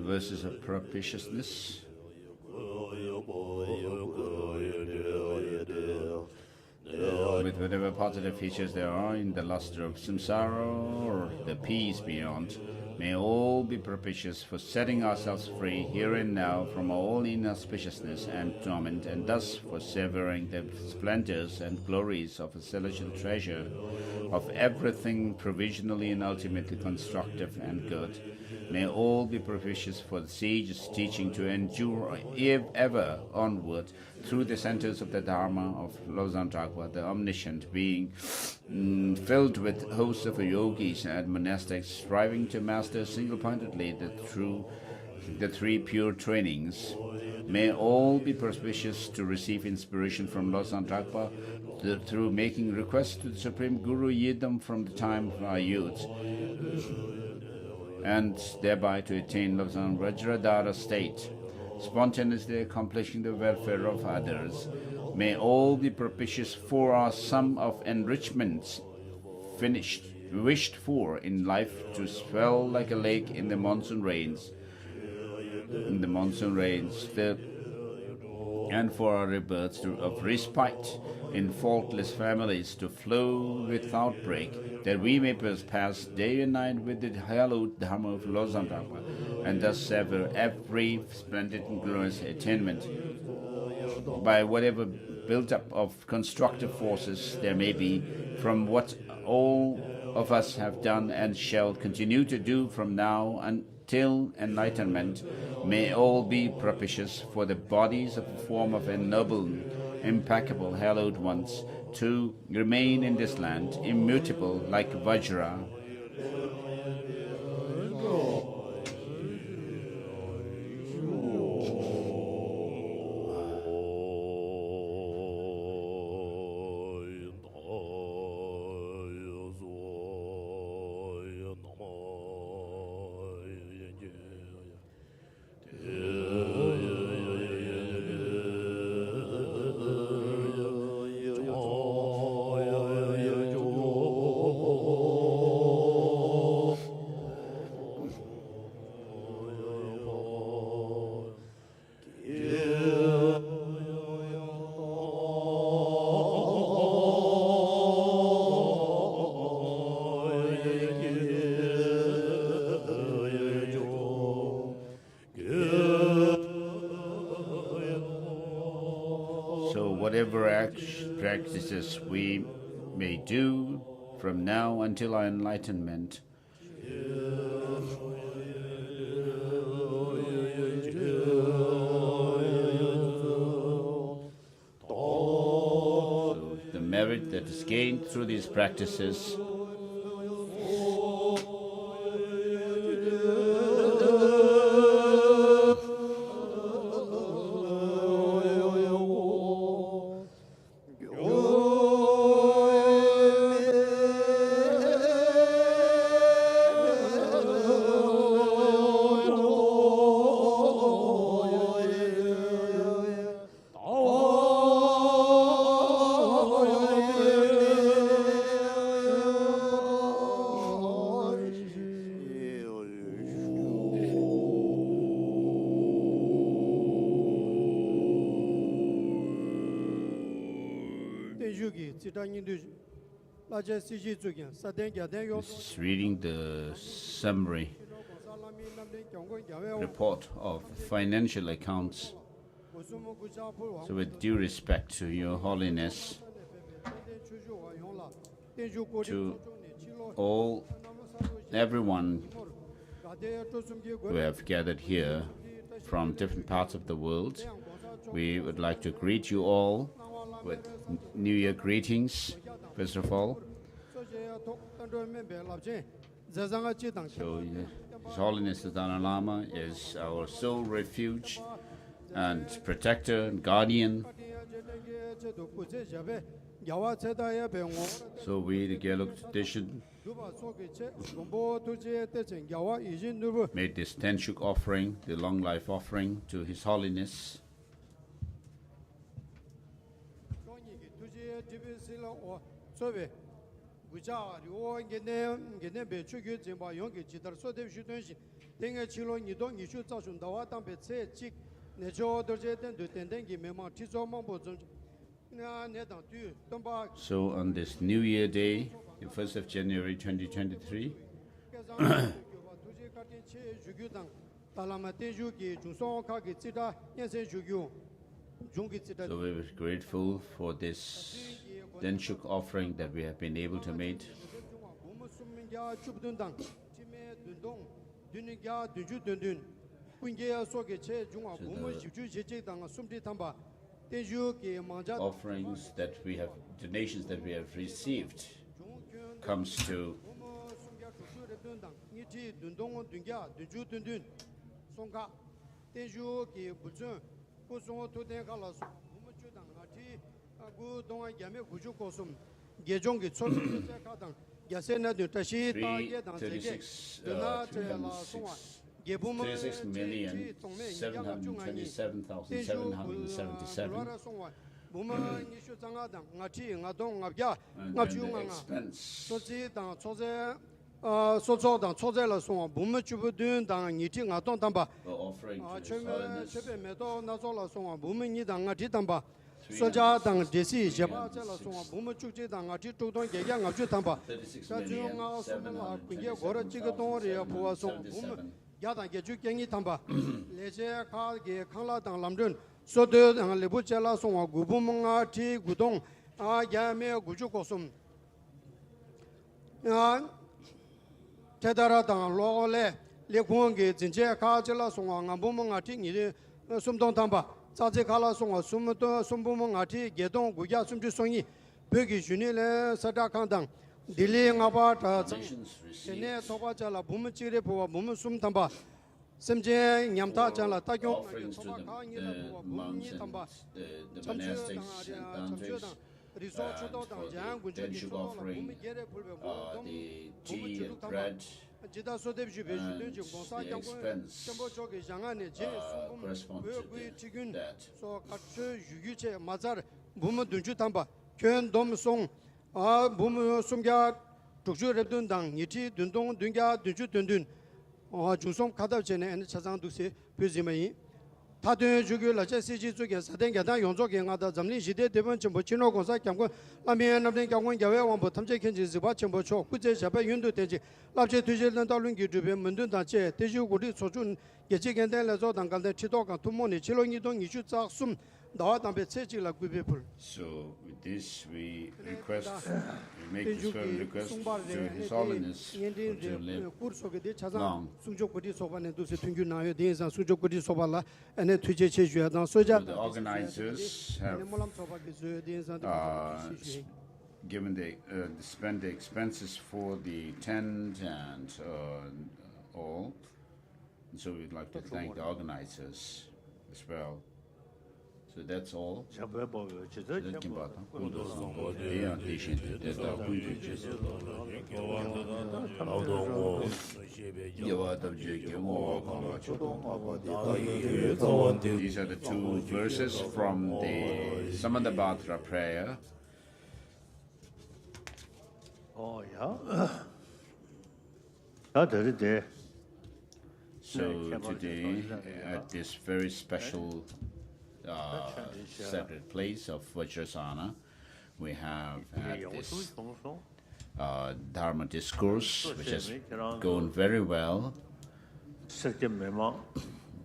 Speaker 3: Verses of propitiousness. With whatever positive features there are in the luster of samsara or the peace beyond, may all be propitious for setting ourselves free here and now from all inauspiciousness and torment, and thus for severing the splendors and glories of a celestial treasure, of everything provisionally and ultimately constructive and good. May all be propitious for the sage's teaching to endure ever onward through the centers of the Dharma of Losang Dragwa, the omniscient being, filled with hosts of yogis and monastics, striving to master single-pointedly the three pure trainings. May all be propitious to receive inspiration from Losang Dragwa through making requests to the Supreme Guru Yidam from the time of our youth, and thereby to attain Losang Vajradhara state, spontaneously accomplishing the welfare of others. May all be propitious for our sum of enrichments wished for in life to swell like a lake in the monsoon rains. and for our rebirths of respite in faultless families to flow without break, that we may pass day and night with the hallowed Dharma of Losantapa, and thus sever every splendid and glorious attainment by whatever build-up of constructive forces there may be from what all of us have done and shall continue to do from now until enlightenment. May all be propitious for the bodies of the form of ennobled, impeccable, hallowed ones to remain in this land, immutable like Vajra. Whatever practices we may do from now until our enlightenment, so the merit that is gained through these practices This is reading the summary report of financial accounts. So with due respect to Your Holiness, to everyone who have gathered here from different parts of the world, we would like to greet you all with New Year greetings, first of all. So His Holiness the Dalai Lama is our sole refuge and protector and guardian. So we, the Geluk tradition, made this Tenshuk offering, the long life offering, to His Holiness. So on this New Year Day, the 1st of January 2023, so we're grateful for this Tenshuk offering that we have been able to make. Offerings that we have, donations that we have received, comes to $36,727,777. And the expense
Speaker 5: 소소당 초제라 송 몸을 주부든 당 니티 나동 담바
Speaker 3: offering to His
Speaker 5: 처음에
Speaker 3: Holiness
Speaker 5: 처음에 매도 나솔라 송 몸을 니당 아티 담바 소자당 제시 제바자라 송 몸을 축제당 아티 조동 개경 앞주 담바 자중아 소문아 군게 거러 지그 동어리야 보아송 몸을 야당게 주경이 담바 레제 가게 강라당 람든 소드 레부젤라 송 구부몽아 티 구동 아 야메 구주고숨 테다라당 로올레 레공게 진제 가질라 송왕 부몽아티 니리 숨동 담바 자제 갈라 송아 숨도 숨부몽아티 게동 구야 숨주 송이 벽이 주니레 사다칸당 딜리 나바타 제네 토바잘라 부무치레 보와 부무 숨 담바 semje nyamta chala ta kyong
Speaker 3: offerings to the monks and the monastics and tantrics, and for the Geluk offering, the tea and bread, and the expense correspond to that.
Speaker 5: so katsu yugyuche mazar bumu dunju tamba kyen dom song a bumu sumgya tukju rebdun dang niti dundong dungya dunju dundun 중성 가다전에 엔 차장도세 표지메이 다들 주교 라제 시지 쪽에 사된 게다 용조게 가다 점리 시대 대번 전부 진호 공사 경고 라면 남된 경고 야외 왕부 탐제 견지 지바 전부 초 구제 잡아 윤도 되지 랍제 뒤질는 달룬기 주변 문든 다제 대주고리 소준 예지견들에서 당간데 치도가 투모니 치로니동 이슈 작숨 나와 담배 체질라 구베풀
Speaker 3: So with this we request, we make this firm request to His Holiness to live
Speaker 5: kurso게 차장
Speaker 3: long.
Speaker 5: 숭족고리 소반에 두세 튕규 나요 대상 숭족고리 소발라 에네 투제 체주야당 소자
Speaker 3: The organizers have given spend the expenses for the tent and all. And so we'd like to thank the organizers as well. So that's all. These are the two verses from the Samantabhadra prayer.
Speaker 6: Oh, yeah.
Speaker 3: So today, at this very special sacred place of Vajrasana, we have had this Dharma discourse, which has gone very well.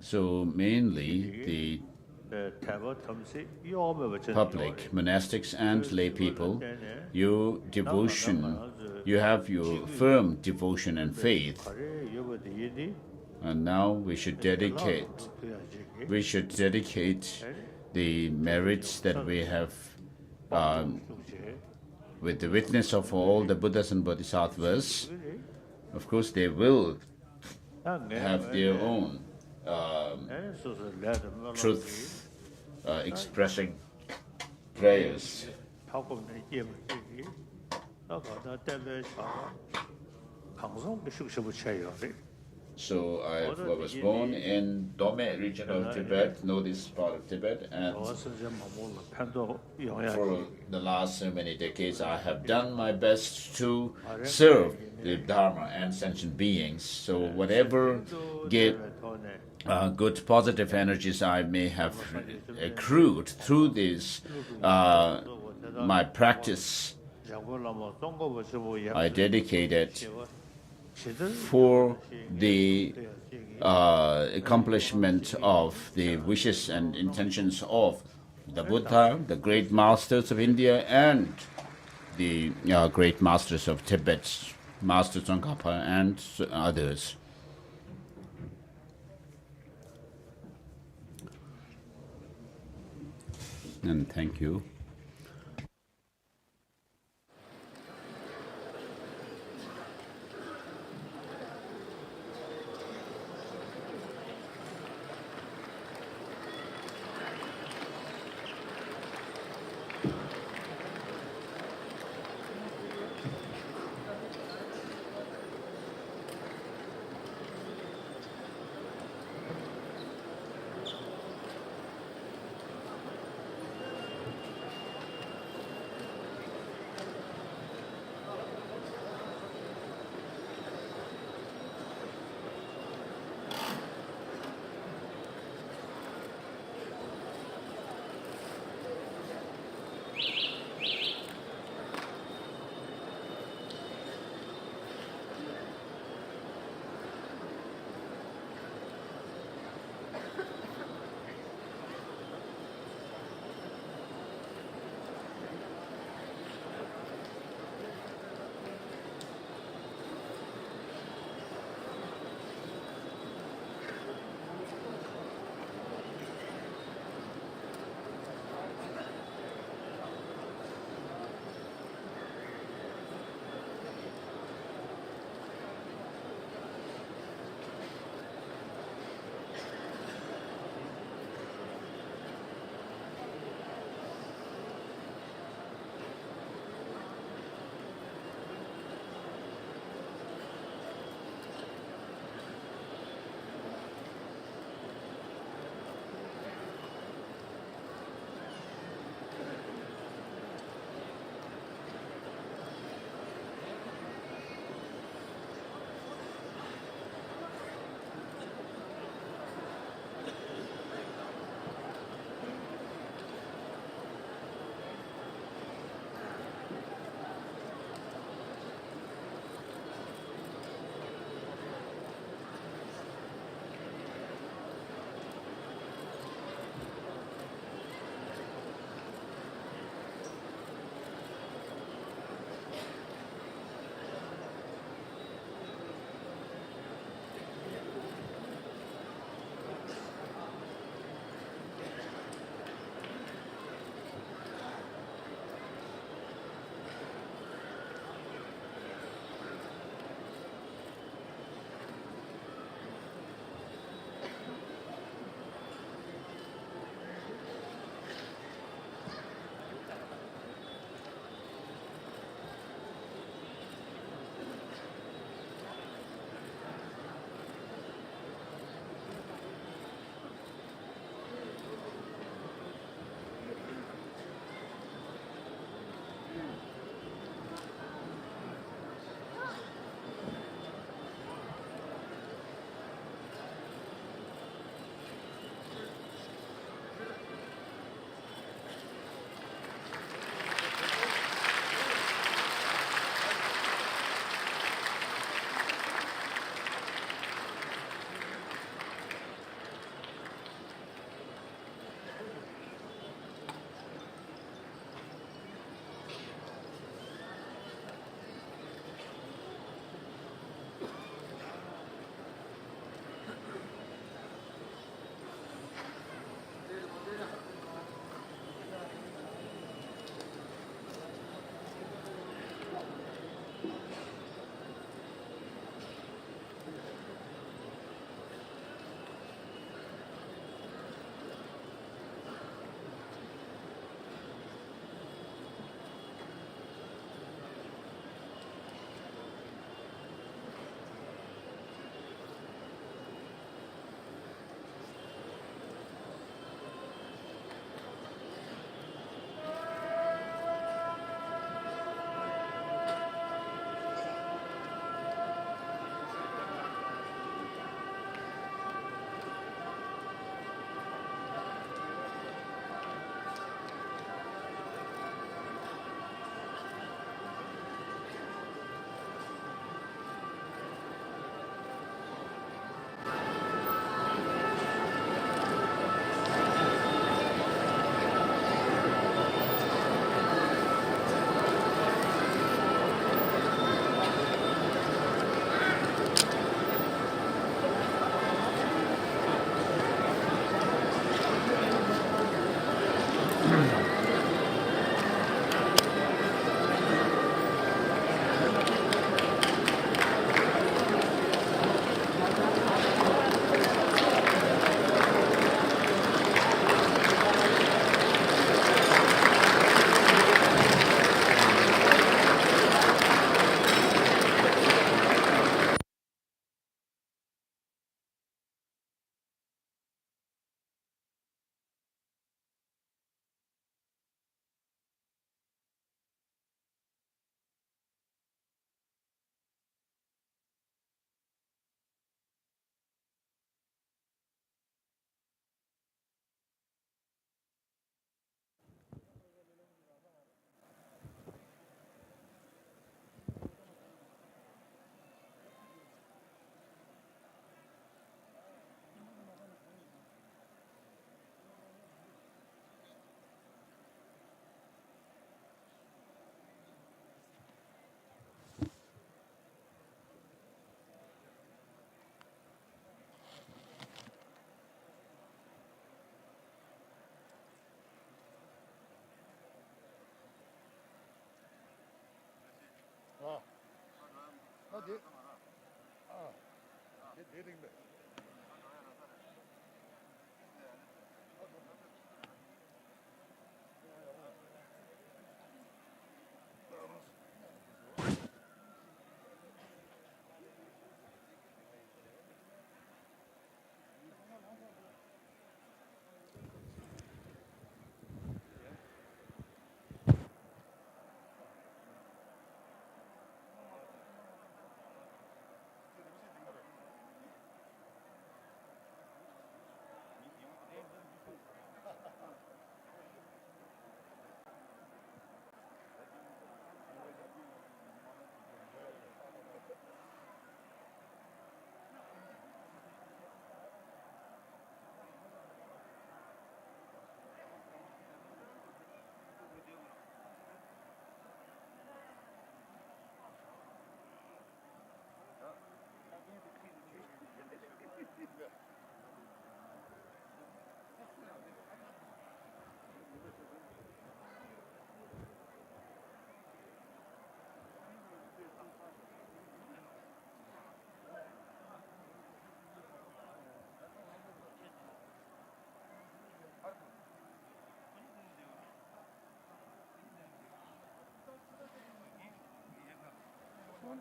Speaker 3: So mainly the public, monastics and lay people, your devotion, you have your firm devotion and faith. And now we should dedicate the merits that we have with the witness of all the Buddhas and Bodhisattvas. Of course, they will have their own truth expressing prayers. So I was born in Dome region of Tibet, know this part of Tibet, and for the last so many decades I have done my best to serve the Dharma and sentient beings. So whatever good positive energies I may have accrued through this, my practice, I dedicated for the accomplishment of the wishes and intentions of the Buddha, the great masters of India, and the great masters of Tibet, Master Tsongkhapa, and others. And thank you.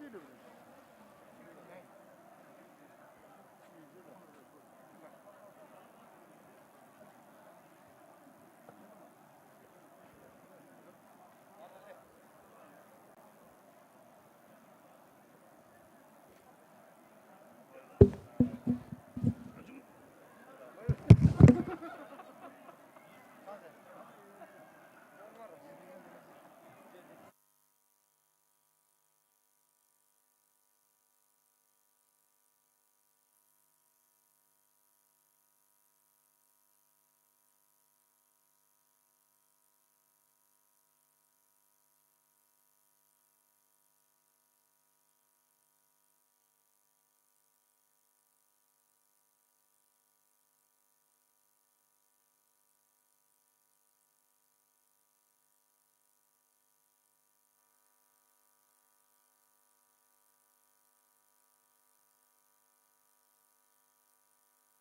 Speaker 6: Hindi